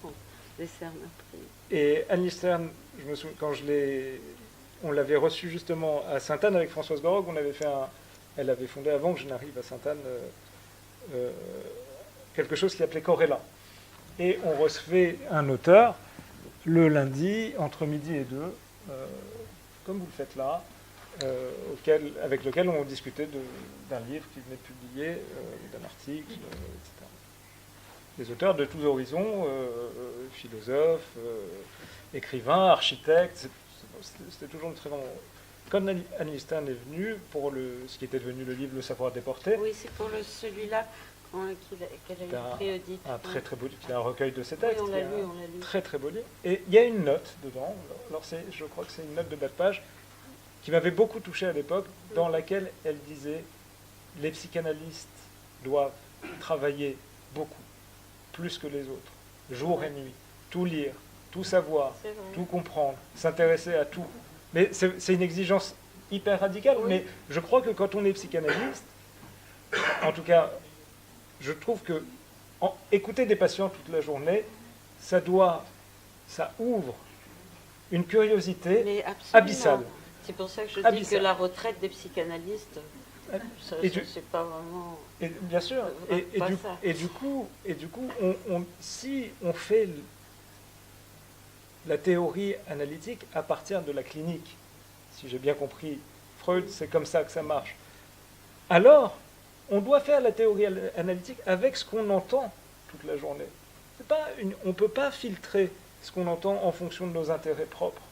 On décerne un prix. Et Annie Stern, je me souviens, quand on l'avait reçue justement à Sainte-Anne avec Françoise Baroque, elle avait fondé, avant que je n'arrive à Sainte-Anne, quelque chose qui s'appelait Corella. Et on recevait un auteur le lundi, entre midi et 2, comme vous le faites là, avec lequel on discutait d'un livre qui venait de publier, d'un article, etc. Des auteurs de tous horizons, philosophes, écrivains, architectes, c'était toujours une très grande... Quand Annie Stern est venue pour ce qui était devenu le livre Le savoir déporté. Oui, c'est pour celui-là qu'elle a eu le prix Oedipe. Un très très beau livre, il y a un recueil de ses textes. Oui, on l'a lu. Très très beau livre. Et il y a une note dedans, alors je crois que c'est une note de bas de page, qui m'avait beaucoup touché à l'époque, dans laquelle elle disait « Les psychanalystes doivent travailler beaucoup, plus que les autres, jour et nuit, tout lire, tout savoir, tout comprendre, s'intéresser à tout. » Mais c'est une exigence hyper radicale, mais je crois que quand on est psychanalyste, en tout cas, je trouve que écouter des patients toute la journée, ça ouvre une curiosité abyssale. C'est pour ça que je dis que la retraite des psychanalystes, c'est pas vraiment... bien sûr. Et du coup, si on fait la théorie analytique à partir de la clinique, si j'ai bien compris Freud, c'est comme ça que ça marche, alors on doit faire la théorie analytique avec ce qu'on entend toute la journée. On ne peut pas filtrer ce qu'on entend en fonction de nos intérêts propres.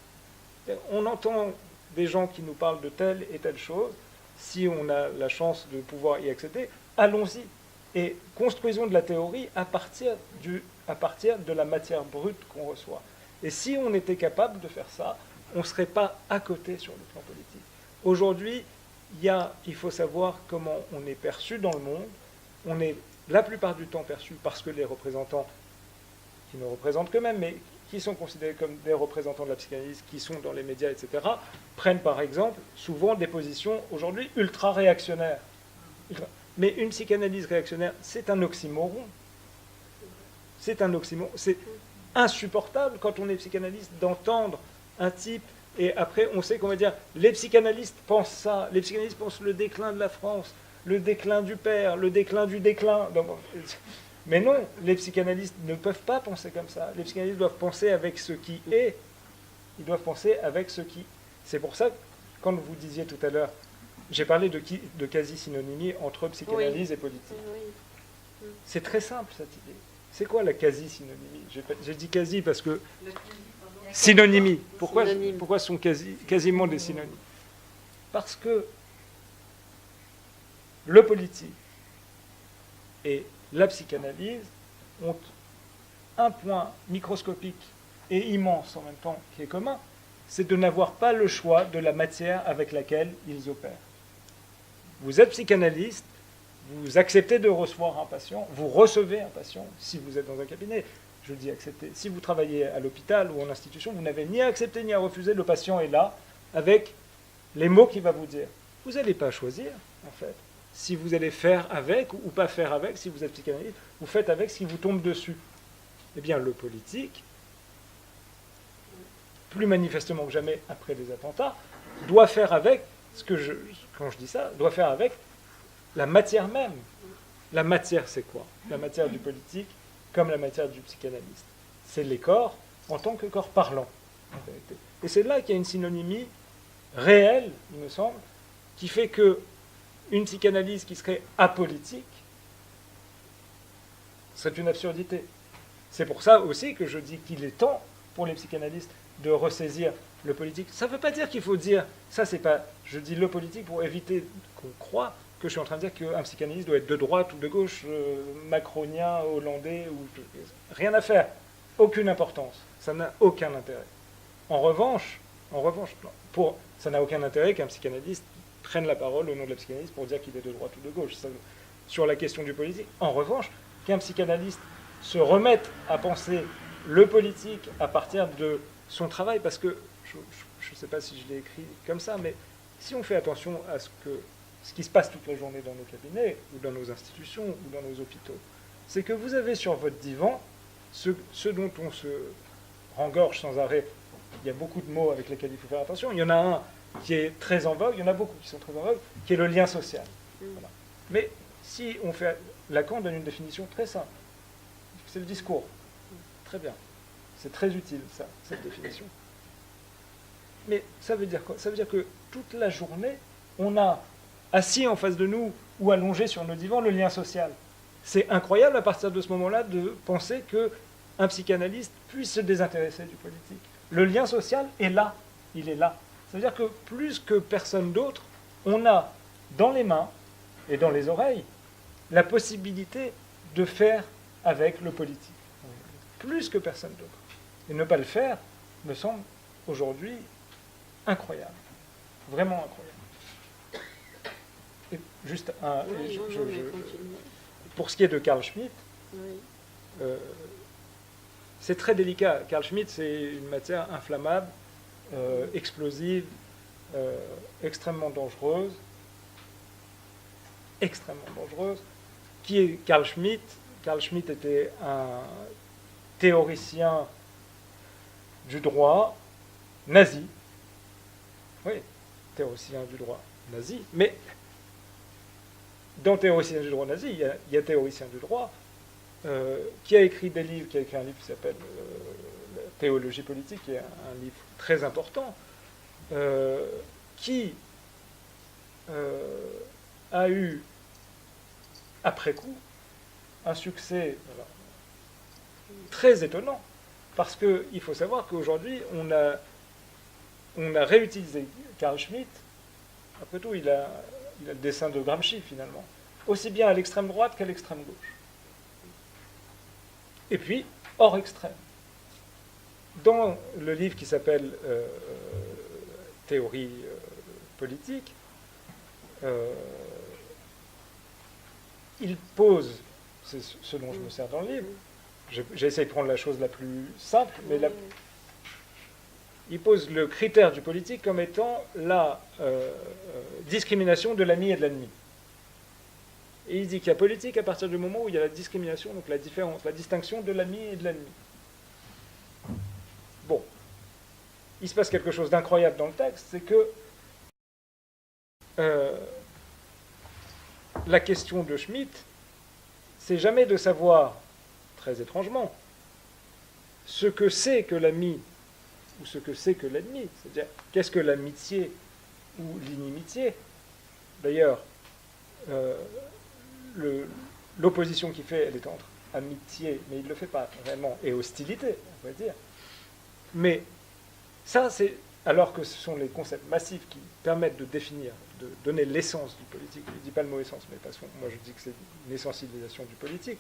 On entend des gens qui nous parlent de telle et telle chose. Si on a la chance de pouvoir y accéder, allons-y. Et construisons de la théorie à partir de la matière brute qu'on reçoit. Et si on était capable de faire ça, on ne serait pas à côté sur le plan politique. Aujourd'hui, il faut savoir comment on est perçu dans le monde. On est la plupart du temps perçu parce que les représentants, qui ne représentent qu'eux-mêmes, mais qui sont considérés comme des représentants de la psychanalyse, qui sont dans les médias, etc., prennent par exemple souvent des positions aujourd'hui ultra-réactionnaires. Mais une psychanalyse réactionnaire, c'est un oxymoron. C'est un oxymoron. insupportable quand on est psychanalyste d'entendre un type, et après on sait qu'on va dire les psychanalystes pensent ça, les psychanalystes pensent le déclin de la France, le déclin du père, le déclin du déclin. Mais non, les psychanalystes ne peuvent pas penser comme ça. Les psychanalystes doivent penser avec ce qui est. Ils doivent penser avec ce qui... C'est pour ça que, quand vous disiez tout à l'heure, j'ai parlé de quasi-synonymie entre psychanalyse et politique. Oui. C'est très simple, cette idée. C'est quoi la quasi-synonymie? J'ai dit quasi parce que... Synonymie. Pourquoi sont quasiment des synonymes? Parce que le politique et la psychanalyse ont un point microscopique et immense en même temps qui est commun, c'est de n'avoir pas le choix de la matière avec laquelle ils opèrent. Vous êtes psychanalyste, vous acceptez de recevoir un patient, vous recevez un patient si vous êtes dans un cabinet. Je dis accepter. Si vous travaillez à l'hôpital ou en institution, vous n'avez ni à accepter ni à refuser, le patient est là avec les mots qu'il va vous dire. Vous n'allez pas choisir, en fait, si vous allez faire avec ou pas faire avec. Si vous êtes psychanalyste, vous faites avec ce qui vous tombe dessus. Eh bien, le politique, plus manifestement que jamais après les attentats, doit faire avec, quand je dis ça, doit faire avec la matière même. La matière, c'est quoi? La matière du politique, comme la matière du psychanalyste. C'est les corps en tant que corps parlant, en vérité. Et c'est là qu'il y a une synonymie réelle, il me semble, qui fait que une psychanalyse qui serait apolitique serait une absurdité. C'est pour ça aussi que je dis qu'il est temps pour les psychanalystes de ressaisir le politique. Ça ne veut pas dire qu'il faut dire, ça c'est pas, je dis le politique pour éviter qu'on croie que je suis en train de dire qu'un psychanalyste doit être de droite ou de gauche, macronien, hollandais, rien à faire, aucune importance, ça n'a aucun intérêt. En revanche, ça n'a aucun intérêt qu'un psychanalyste prenne la parole au nom de la psychanalyse pour dire qu'il est de droite ou de gauche. Ça, sur la question du politique, en revanche, qu'un psychanalyste se remette à penser le politique à partir de son travail, parce que, je ne sais pas si je l'ai écrit comme ça, mais si on fait attention à ce qui se passe toute la journée dans nos cabinets, ou dans nos institutions, ou dans nos hôpitaux, c'est que vous avez sur votre divan ce dont on se rengorge sans arrêt. Il y a beaucoup de mots avec lesquels il faut faire attention. Il y en a un qui est très en vogue, il y en a beaucoup qui sont très en vogue, qui est le lien social. Voilà. Mais si on fait... Lacan donne une définition très simple. C'est le discours. Très bien. C'est très utile, ça, cette définition. Mais ça veut dire quoi? Ça veut dire que toute la journée, on a assis en face de nous ou allongé sur nos divans le lien social. C'est incroyable à partir de ce moment-là de penser qu'un psychanalyste puisse se désintéresser du politique. Le lien social est là, il est là. Ça veut dire que plus que personne d'autre, on a dans les mains et dans les oreilles la possibilité de faire avec le politique. Plus que personne d'autre. Et ne pas le faire me semble aujourd'hui incroyable. Vraiment incroyable. Et juste un... pour ce qui est de Carl Schmitt, c'est très délicat. Carl Schmitt, c'est une matière inflammable, explosive, extrêmement dangereuse. Qui est Carl Schmitt? Carl Schmitt était un théoricien du droit nazi. Oui, théoricien du droit nazi. Mais dans théoricien du droit nazi, il y a théoricien du droit qui a écrit des livres, qui a écrit un livre qui s'appelle Théologie politique, qui est un livre très important, qui a eu, après coup, un succès très étonnant, parce qu'il faut savoir qu'aujourd'hui, on a réutilisé Carl Schmitt. Après tout, il a le dessin de Gramsci, finalement, aussi bien à l'extrême droite qu'à l'extrême gauche. Et puis, hors extrême. Dans le livre qui s'appelle Théorie politique, il pose, c'est ce dont je me sers dans le livre, j'ai essayé de prendre la chose la plus simple, mais il pose le critère du politique comme étant la discrimination de l'ami et de l'ennemi. Et il dit qu'il y a politique à partir du moment où il y a la discrimination, donc la différence, la distinction de l'ami et de l'ennemi. il se passe quelque chose d'incroyable dans le texte, c'est que la question de Schmitt, c'est jamais de savoir, très étrangement, ce que c'est que l'ami ou ce que c'est que l'ennemi. C'est-à-dire, qu'est-ce que l'amitié ou l'inimitié. D'ailleurs, l'opposition qu'il fait, elle est entre amitié, mais il ne le fait pas vraiment, et hostilité, on va dire. Mais ça, c'est alors que ce sont les concepts massifs qui permettent de définir, de donner l'essence du politique. Je ne dis pas le mot essence, mais parce que moi je dis que c'est une essentialisation du politique.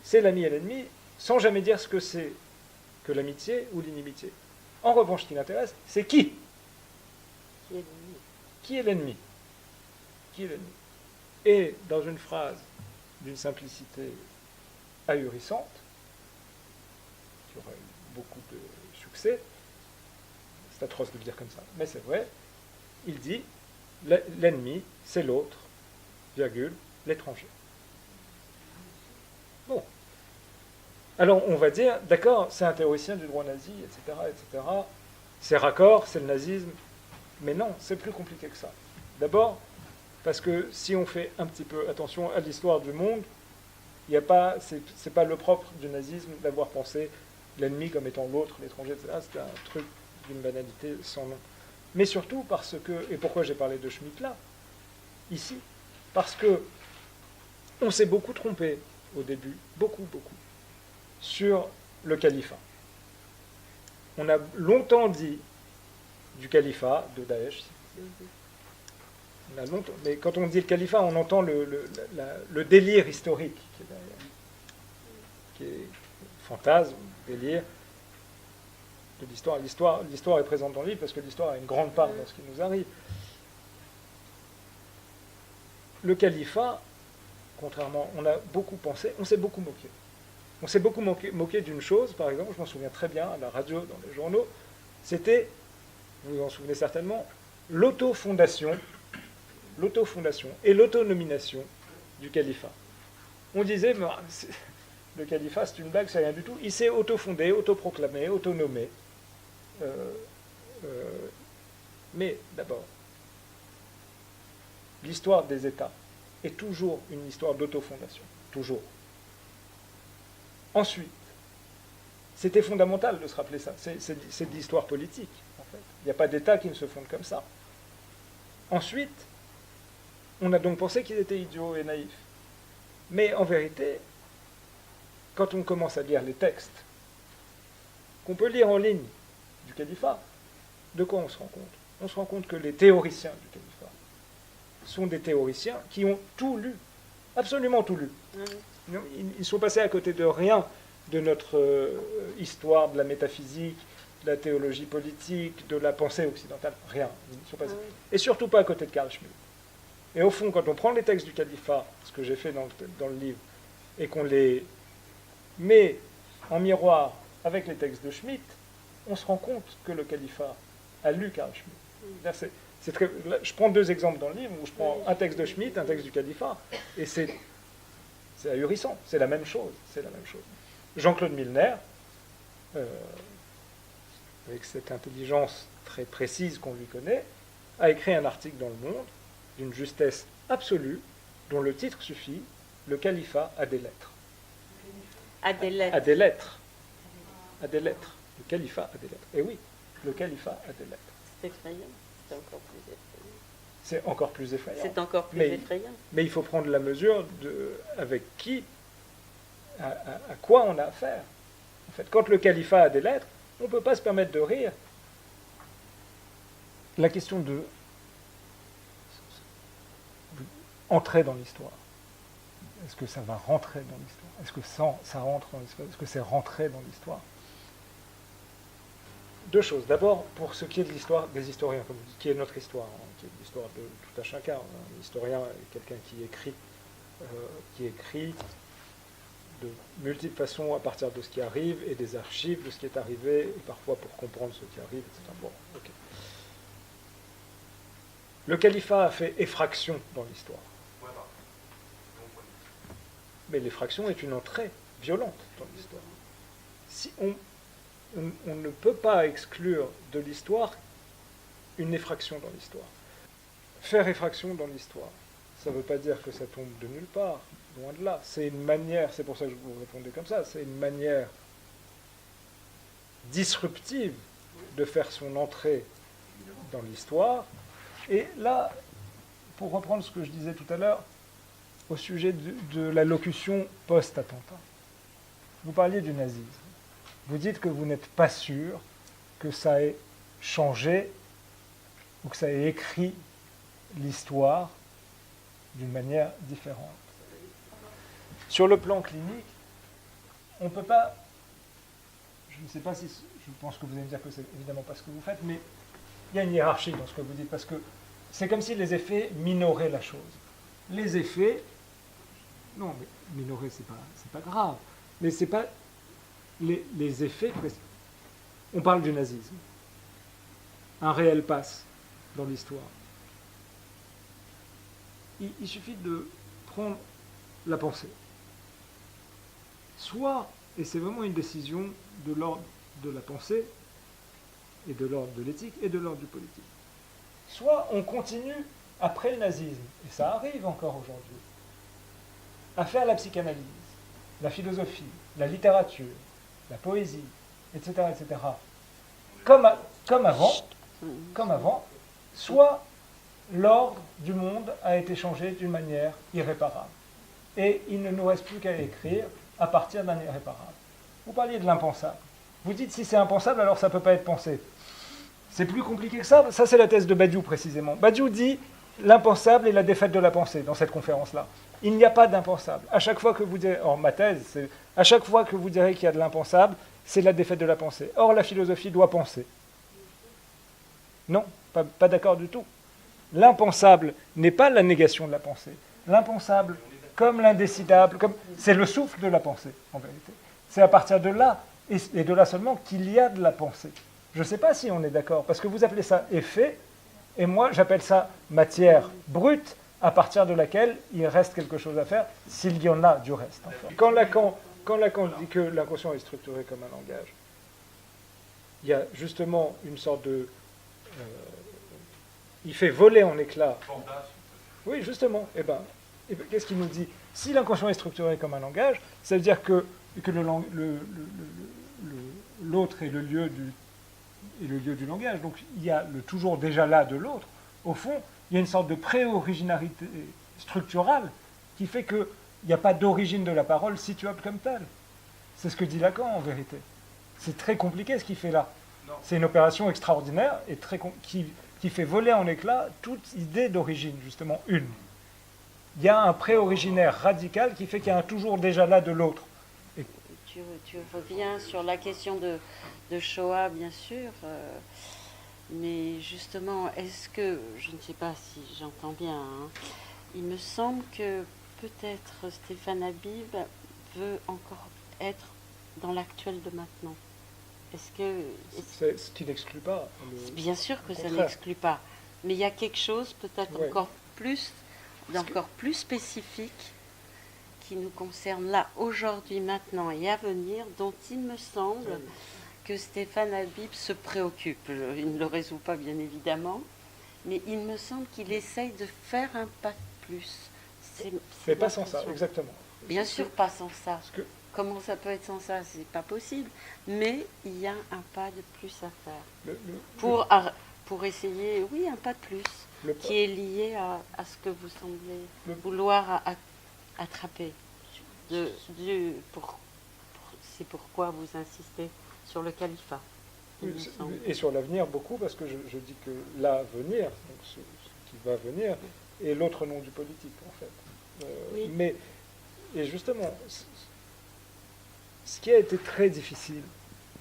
C'est l'ami et l'ennemi, sans jamais dire ce que c'est que l'amitié ou l'inimitié. En revanche, ce qui l'intéresse, c'est qui. Qui est l'ennemi? Qui est l'ennemi? Qui est l'ennemi? Et dans une phrase d'une simplicité ahurissante, qui aurait eu beaucoup de succès, c'est atroce de le dire comme ça, mais c'est vrai, il dit l'ennemi, c'est l'autre, virgule, l'étranger. Bon. Alors on va dire, d'accord, c'est un théoricien du droit nazi, etc., etc., c'est raccord, c'est le nazisme, mais non, c'est plus compliqué que ça. D'abord, parce que si on fait un petit peu attention à l'histoire du monde, il y a pas, c'est pas le propre du nazisme d'avoir pensé l'ennemi comme étant l'autre, l'étranger, etc. C'est un truc d'une banalité sans nom. Mais surtout parce que, et pourquoi j'ai parlé de Schmitt là, ici, parce que on s'est beaucoup trompé au début, beaucoup, sur le califat. On a longtemps dit du califat, de Daesh, on a longtemps, mais quand on dit le califat, on entend le délire historique qui est derrière, qui est fantasme, délire de l'histoire. L'histoire est présente dans le livre parce que l'histoire a une grande part dans ce qui nous arrive. Le califat, contrairement, on a beaucoup pensé, on s'est beaucoup moqué. On s'est beaucoup moqué d'une chose, par exemple, je m'en souviens très bien, à la radio, dans les journaux, c'était, vous vous en souvenez certainement, l'autofondation et l'autonomination du califat. On disait, le califat c'est une blague, c'est rien du tout, il s'est autofondé, autoproclamé, autonommé. Mais d'abord, l'histoire des États est toujours une histoire d'autofondation, toujours. Ensuite, c'était fondamental de se rappeler ça, c'est de l'histoire politique, en fait. Il n'y a pas d'État qui ne se fonde comme ça. Ensuite, on a donc pensé qu'ils étaient idiots et naïfs. Mais en vérité, quand on commence à lire les textes qu'on peut lire en ligne du califat, de quoi on se rend compte? On se rend compte que les théoriciens du califat sont des théoriciens qui ont tout lu, absolument tout lu. Ils sont passés à côté de rien de notre histoire, de la métaphysique, de la théologie politique, de la pensée occidentale, rien. Ils sont passés. Et surtout pas à côté de Carl Schmitt. Et au fond, quand on prend les textes du califat, ce que j'ai fait dans le livre, et qu'on les met en miroir avec les textes de Schmitt, on se rend compte que le califat a lu Carl Schmitt. Je prends deux exemples dans le livre, où je prends un texte de Schmitt, un texte du califat, et c'est ahurissant, c'est la même chose. Jean-Claude Milner, avec cette intelligence très précise qu'on lui connaît, a écrit un article dans Le Monde, d'une justesse absolue, dont le titre suffit, le califat a des lettres. A des lettres. A des lettres. A des lettres. Le califat a des lettres. Et oui, le califat a des lettres. C'est effrayant. C'est encore plus effrayant. C'est encore plus effrayant. C'est encore plus effrayant. Mais il faut prendre la mesure avec qui, à quoi on a affaire. En fait, quand le califat a des lettres, on ne peut pas se permettre de rire. La question de entrer dans l'histoire. Est-ce que ça va rentrer dans l'histoire? Est-ce que ça rentre dans l'histoire? Est-ce que c'est rentré dans l'histoire? Deux choses. D'abord, pour ce qui est de l'histoire des historiens, comme je dis, qui est notre histoire, qui est l'histoire de tout un chacun. Un historien est quelqu'un qui écrit de multiples façons à partir de ce qui arrive et des archives de ce qui est arrivé, et parfois pour comprendre ce qui arrive, etc. Bon, ok. Le califat a fait effraction dans l'histoire. Mais l'effraction est une entrée violente dans l'histoire. on ne peut pas exclure de l'histoire une effraction dans l'histoire. Faire effraction dans l'histoire, ça ne veut pas dire que ça tombe de nulle part, loin de là. C'est une manière, c'est pour ça que je vous répondais comme ça, c'est une manière disruptive de faire son entrée dans l'histoire. Et là, pour reprendre ce que je disais tout à l'heure, au sujet de la locution post-attentat, vous parliez du nazisme. Vous dites que vous n'êtes pas sûr que ça ait changé ou que ça ait écrit l'histoire d'une manière différente. Sur le plan clinique, on ne peut pas, je ne sais pas si, je pense que vous allez me dire que c'est évidemment pas ce que vous faites, mais il y a une hiérarchie dans ce que vous dites, parce que c'est comme si les effets minoraient la chose. Les effets, non, mais minorer, c'est pas grave, mais c'est pas les effets. On parle du nazisme. Un réel passe dans l'histoire. Il suffit de prendre la pensée. Soit, et c'est vraiment une décision de l'ordre de la pensée, et de l'ordre de l'éthique, et de l'ordre du politique. Soit on continue après le nazisme, et ça arrive encore aujourd'hui, à faire la psychanalyse, la philosophie, la littérature, la poésie, etc., etc., comme avant, soit l'ordre du monde a été changé d'une manière irréparable. Et il ne nous reste plus qu'à écrire à partir d'un irréparable. Vous parliez de l'impensable. Vous dites si c'est impensable, alors ça ne peut pas être pensé. C'est plus compliqué que ça. Ça, c'est la thèse de Badiou, précisément. Badiou dit l'impensable est la défaite de la pensée dans cette conférence-là. Il n'y a pas d'impensable. À chaque fois que vous direz, or ma thèse, c'est à chaque fois que vous direz qu'il y a de l'impensable, c'est la défaite de la pensée. Or, la philosophie doit penser. Non, pas d'accord du tout. L'impensable n'est pas la négation de la pensée. L'impensable, comme l'indécidable, c'est le souffle de la pensée, en vérité. C'est à partir de là, et de là seulement, qu'il y a de la pensée. Je ne sais pas si on est d'accord, parce que vous appelez ça effet, et moi j'appelle ça matière brute, à partir de laquelle il reste quelque chose à faire, s'il y en a du reste. Enfin. Quand Lacan dit que l'inconscient est structuré comme un langage, il y a justement une sorte de... il fait voler en éclats. Oui, justement. Eh ben, qu'est-ce qu'il nous dit? Si l'inconscient est structuré comme un langage, ça veut dire que l'autre est le lieu du langage. Donc il y a le toujours déjà là de l'autre. Au fond, il y a une sorte de pré-originarité structurale qui fait qu'il n'y a pas d'origine de la parole situable comme telle. C'est ce que dit Lacan en vérité. C'est très compliqué ce qu'il fait là. C'est une opération extraordinaire et qui fait voler en éclats toute idée d'origine, justement une. Il y a un pré-originaire radical qui fait qu'il y a un toujours déjà là de l'autre. Et tu reviens sur la question de Shoah, bien sûr, mais justement, est-ce que, je ne sais pas si j'entends bien, hein, il me semble que peut-être Stéphane Habib veut encore être dans l'actuel de maintenant. Ce qui n'exclut pas. Bien sûr que ça n'exclut pas, mais il y a quelque chose peut-être encore plus spécifique qui nous concerne là, aujourd'hui, maintenant et à venir, dont il me semble que Stéphane Habib se préoccupe. Il ne le résout pas, bien évidemment, mais il me semble qu'il essaye de faire un pas de plus. Mais pas sans ça, exactement. Bien sûr, pas sans ça. Comment ça peut être sans ça? C'est pas possible. Mais il y a un pas de plus à faire. Pour essayer, oui, un pas de plus, qui est lié à ce que vous semblez vouloir attraper. C'est pourquoi vous insistez sur le califat. Et sur l'avenir, beaucoup, parce que je dis que l'avenir, donc ce qui va venir, est l'autre nom du politique, en fait. Oui. Et justement, ce qui a été très difficile,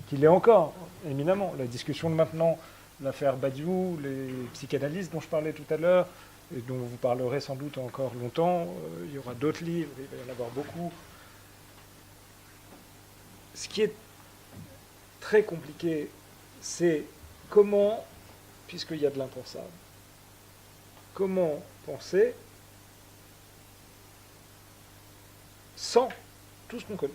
qu'il est encore, éminemment, la discussion de maintenant, l'affaire Badiou, les psychanalystes dont je parlais tout à l'heure, et dont vous parlerez sans doute encore longtemps, il y aura d'autres livres, il va y en avoir beaucoup. Ce qui est très compliqué, c'est comment, puisqu'il y a de l'impensable, comment penser sans tout ce qu'on connaît.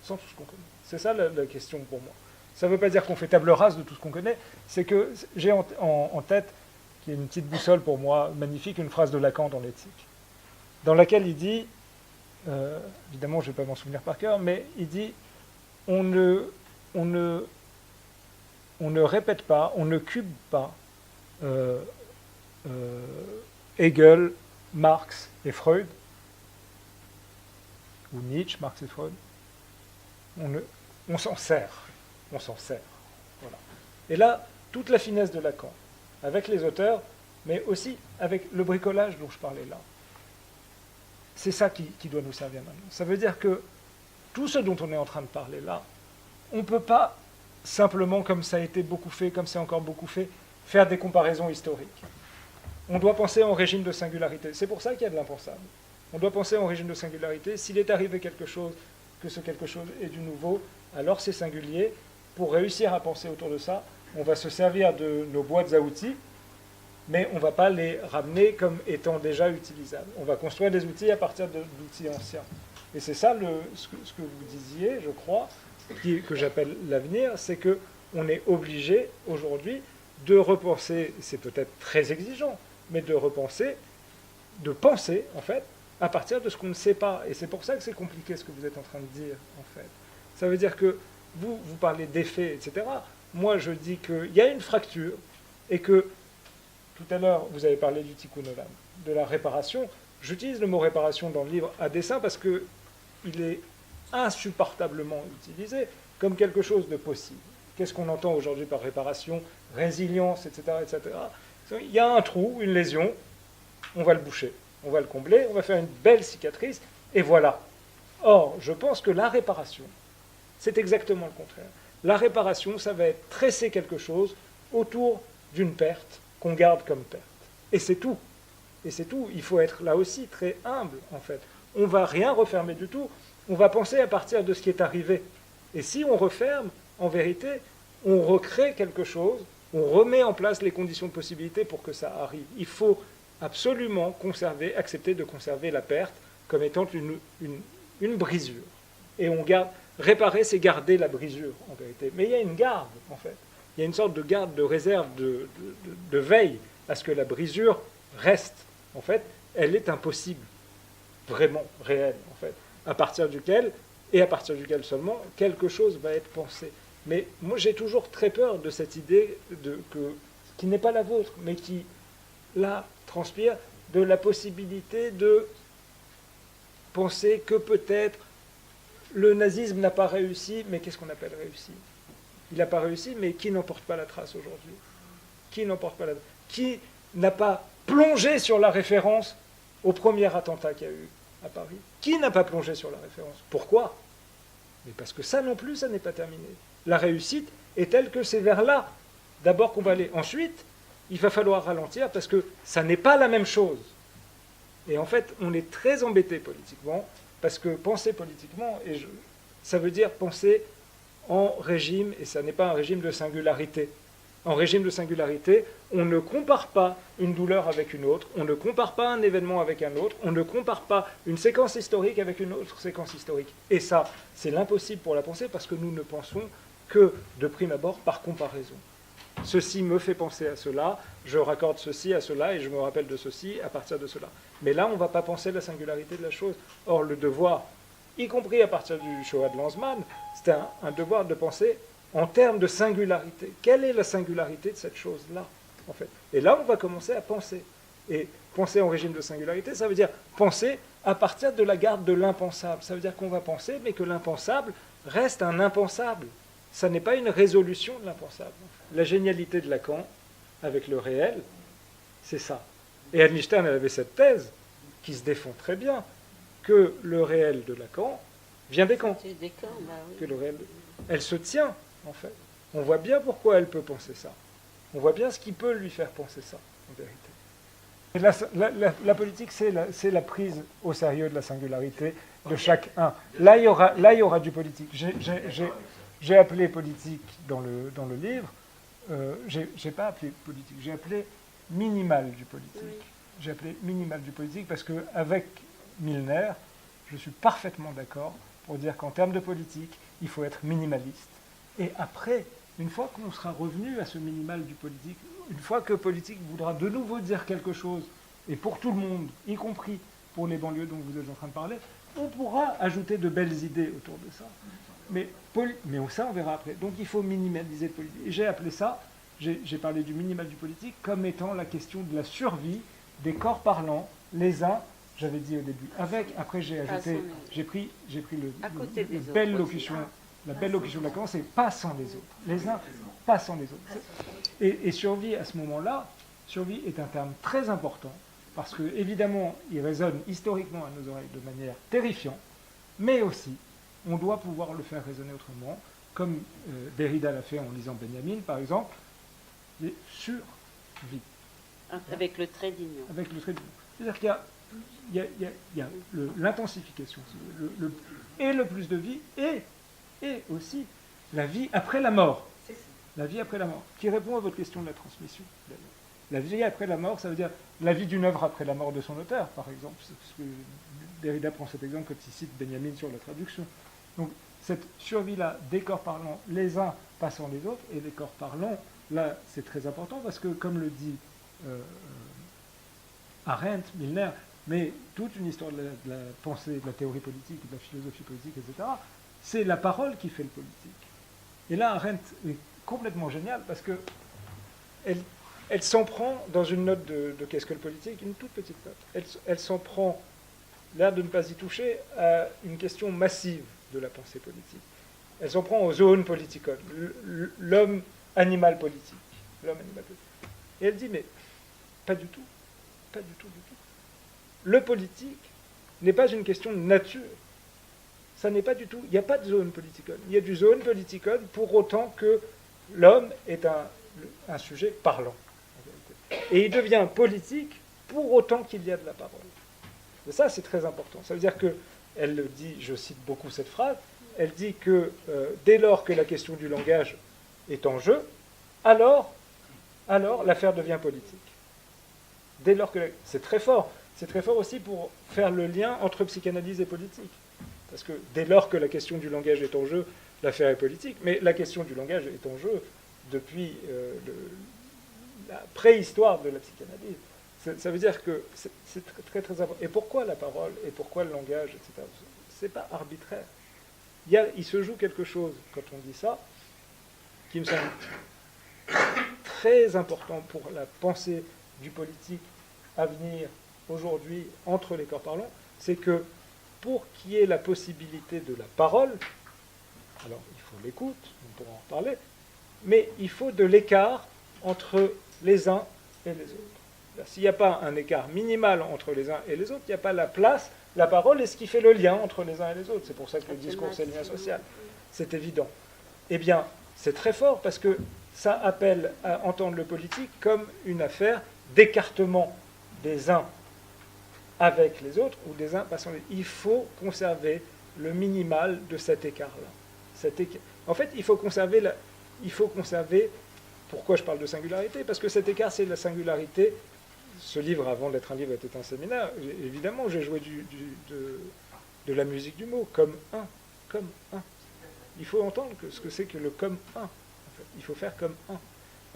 Sans tout ce qu'on connaît. C'est ça la question pour moi. Ça ne veut pas dire qu'on fait table rase de tout ce qu'on connaît, c'est que j'ai en tête, qui est une petite boussole pour moi, magnifique, une phrase de Lacan dans l'éthique, dans laquelle il dit, évidemment je ne vais pas m'en souvenir par cœur, mais il dit, on ne répète pas, on ne cube pas Hegel, Marx et Freud, ou Nietzsche, Marx et Freud, on s'en sert. On s'en sert. Voilà. Et là, toute la finesse de Lacan, avec les auteurs, mais aussi avec le bricolage dont je parlais là, c'est ça qui doit nous servir maintenant. Ça veut dire que tout ce dont on est en train de parler là, on ne peut pas simplement, comme ça a été beaucoup fait, comme c'est encore beaucoup fait, faire des comparaisons historiques. On doit penser en régime de singularité. C'est pour ça qu'il y a de l'impensable. On doit penser en régime de singularité. S'il est arrivé quelque chose, que ce quelque chose est du nouveau, alors c'est singulier. Pour réussir à penser autour de ça, on va se servir de nos boîtes à outils, mais on ne va pas les ramener comme étant déjà utilisables. On va construire des outils à partir d'outils anciens. Et c'est ça ce que vous disiez, je crois, que j'appelle l'avenir, c'est qu'on est obligé aujourd'hui de repenser, c'est peut-être très exigeant, mais de penser en fait à partir de ce qu'on ne sait pas. Et c'est pour ça que c'est compliqué ce que vous êtes en train de dire en fait. Ça veut dire que vous parlez d'effets, etc. Moi je dis qu'il y a une fracture et que tout à l'heure vous avez parlé du tikkun olam, de la réparation. J'utilise le mot réparation dans le livre à dessein parce qu'il est insupportablement utilisé comme quelque chose de possible. Qu'est-ce qu'on entend aujourd'hui par réparation, résilience, etc., etc. Il y a un trou, une lésion, on va le boucher, on va le combler, on va faire une belle cicatrice, et voilà. Or, je pense que la réparation, c'est exactement le contraire. La réparation, ça va être tresser quelque chose autour d'une perte qu'on garde comme perte. Et c'est tout. Et c'est tout. Il faut être là aussi très humble, en fait. On ne va rien refermer du tout. On va penser à partir de ce qui est arrivé. Et si on referme, en vérité, on recrée quelque chose, on remet en place les conditions de possibilité pour que ça arrive. Il faut absolument accepter de conserver la perte comme étant une brisure. Et réparer, c'est garder la brisure, en vérité. Mais il y a une garde, en fait. Il y a une sorte de garde, de réserve, de veille à ce que la brisure reste. En fait, elle est impossible, vraiment, réelle, en fait. À partir duquel seulement, quelque chose va être pensé. Mais moi, j'ai toujours très peur de cette idée qui n'est pas la vôtre, mais qui, là, transpire de la possibilité de penser que peut-être le nazisme n'a pas réussi, mais qu'est-ce qu'on appelle réussi? Il n'a pas réussi, mais qui n'en porte pas la trace aujourd'hui? Qui n'a pas plongé sur la référence au premier attentat qu'il y a eu à Paris? Qui n'a pas plongé sur la référence? Pourquoi? Mais parce que ça non plus, ça n'est pas terminé. La réussite est telle que c'est vers là d'abord qu'on va aller. Ensuite, il va falloir ralentir parce que ça n'est pas la même chose. Et en fait, on est très embêté politiquement parce que penser politiquement, ça veut dire penser en régime, et ça n'est pas un régime de singularité. En régime de singularité, on ne compare pas une douleur avec une autre, on ne compare pas un événement avec un autre, on ne compare pas une séquence historique avec une autre séquence historique. Et ça, c'est l'impossible pour la pensée parce que nous ne pensons que, de prime abord, par comparaison. Ceci me fait penser à cela, je raccorde ceci à cela et je me rappelle de ceci à partir de cela. Mais là, on ne va pas penser la singularité de la chose. Or, le devoir, y compris à partir du Shoah de Lanzmann, c'était un devoir de penser en termes de singularité. Quelle est la singularité de cette chose-là, en fait? Et là, on va commencer à penser. Et penser en régime de singularité, ça veut dire penser à partir de la garde de l'impensable. Ça veut dire qu'on va penser, mais que l'impensable reste un impensable. Ça n'est pas une résolution de l'impensable. La génialité de Lacan, avec le réel, c'est ça. Et Edmund Stern avait cette thèse, qui se défend très bien, que le réel de Lacan vient des Kant. Que le réel, elle se tient, en fait. On voit bien pourquoi elle peut penser ça. On voit bien ce qui peut lui faire penser ça, en vérité. Et la politique, c'est la prise au sérieux de la singularité de chacun. Là, il y aura du politique. J'ai appelé politique dans le livre. J'ai pas appelé politique, j'ai appelé minimal du politique. Oui. J'ai appelé minimal du politique parce qu'avec Milner, je suis parfaitement d'accord pour dire qu'en termes de politique, il faut être minimaliste. Et après, une fois qu'on sera revenu à ce minimal du politique, une fois que politique voudra de nouveau dire quelque chose, et pour tout le monde, y compris pour les banlieues dont vous êtes en train de parler, on pourra ajouter de belles idées autour de ça. Mais ça, on verra après. Donc il faut minimaliser le politique. Et j'ai appelé ça, j'ai parlé du minimal du politique, comme étant la question de la survie des corps parlants, les uns, j'avais dit au début, après j'ai ajouté, j'ai pris la belle locution de Lacan, c'est pas sans les autres. Les uns, pas sans les autres. Et survie, à ce moment-là, survie est un terme très important, parce que évidemment, il résonne historiquement à nos oreilles de manière terrifiante, mais aussi, on doit pouvoir le faire résonner autrement, comme Derrida l'a fait en lisant Benjamin, par exemple, survie. Avec le trait d'union. Avec le trait d'union. C'est-à-dire qu'il y a l'intensification, et le plus de vie, et aussi la vie après la mort. La vie après la mort, qui répond à votre question de la transmission, d'ailleurs. La vie après la mort, ça veut dire la vie d'une œuvre après la mort de son auteur, par exemple. Parce que Derrida prend cet exemple quand il cite Benjamin sur la traduction. Donc, cette survie-là des corps parlants, les uns passant les autres, et les corps parlants, là, c'est très important, parce que, comme le dit Arendt, Milner, mais toute une histoire de la pensée, de la théorie politique, de la philosophie politique, etc., c'est la parole qui fait le politique. Et là, Arendt est complètement géniale, parce que elle s'en prend, dans une note de Qu'est-ce que le politique, une toute petite note, elle s'en prend, l'air de ne pas y toucher, à une question massive de la pensée politique. Elle s'en prend aux zones politicones, l'homme animal politique. Et elle dit, mais pas du tout, pas du tout, du tout. Le politique n'est pas une question de nature. Ça n'est pas du tout, il n'y a pas de zone politicone. Il y a du zone politicone pour autant que l'homme est un sujet parlant. Et il devient politique pour autant qu'il y a de la parole. Et ça, c'est très important. Ça veut dire qu'elle le dit, je cite beaucoup cette phrase, elle dit que dès lors que la question du langage est en jeu, alors l'affaire devient politique. Dès lors que c'est très fort. C'est très fort aussi pour faire le lien entre psychanalyse et politique. Parce que dès lors que la question du langage est en jeu, l'affaire est politique. Mais la question du langage est en jeu depuis la préhistoire de la psychanalyse. Ça veut dire que c'est très, très important. Et pourquoi la parole? Et pourquoi le langage, etc. C'est pas arbitraire. Il se joue quelque chose, quand on dit ça, qui me semble très important pour la pensée du politique à venir aujourd'hui entre les corps parlants, c'est que pour qu'il y ait la possibilité de la parole, alors il faut l'écoute, on pourra en reparler, mais il faut de l'écart entre les uns et les autres. S'il n'y a pas un écart minimal entre les uns et les autres, il n'y a pas la place, la parole est ce qui fait le lien entre les uns et les autres. C'est pour ça que le discours, c'est le lien social. C'est évident. Eh bien, c'est très fort parce que ça appelle à entendre le politique comme une affaire d'écartement des uns avec les autres ou des uns passant les autres. Il faut conserver le minimal de cet écart-là. En fait, il faut conserver pourquoi je parle de singularité? Parce que cet écart, c'est la singularité. Ce livre, avant d'être un livre, était un séminaire. Évidemment, j'ai joué de la musique du mot, comme un. Il faut entendre ce que c'est que le comme un. En fait. Il faut faire comme un.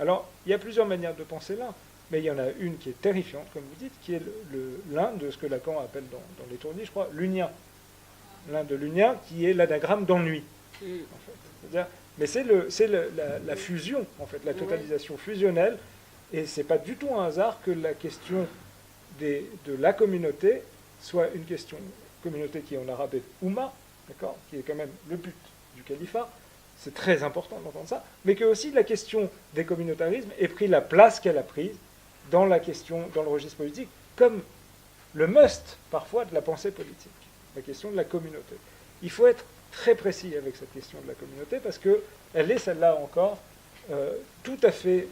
Alors, il y a plusieurs manières de penser là, mais il y en a une qui est terrifiante, comme vous dites, qui est l'un de ce que Lacan appelle dans les tournis, je crois, l'unien. L'un de l'unien, qui est l'anagramme d'ennui. En fait. C'est-à-dire, mais c'est la fusion, en fait, la totalisation fusionnelle, et c'est pas du tout un hasard que la question de la communauté soit une question, communauté qui en arabe est Oumma, d'accord, qui est quand même le but du califat, c'est très important d'entendre ça, mais que aussi la question des communautarismes ait pris la place qu'elle a prise dans la question, dans le registre politique, comme le must, parfois, de la pensée politique, la question de la communauté. Il faut être très précis avec cette question de la communauté, parce qu'elle est, celle-là encore, tout à fait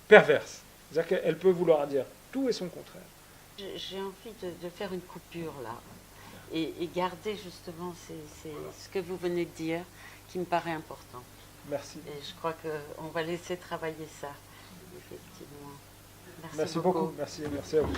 perverse. C'est-à-dire qu'elle peut vouloir dire tout et son contraire. J'ai envie de faire une coupure, là, et garder justement ce que vous venez de dire, qui me paraît important. Merci. Et je crois qu'on va laisser travailler ça, effectivement. Merci beaucoup. Merci à vous.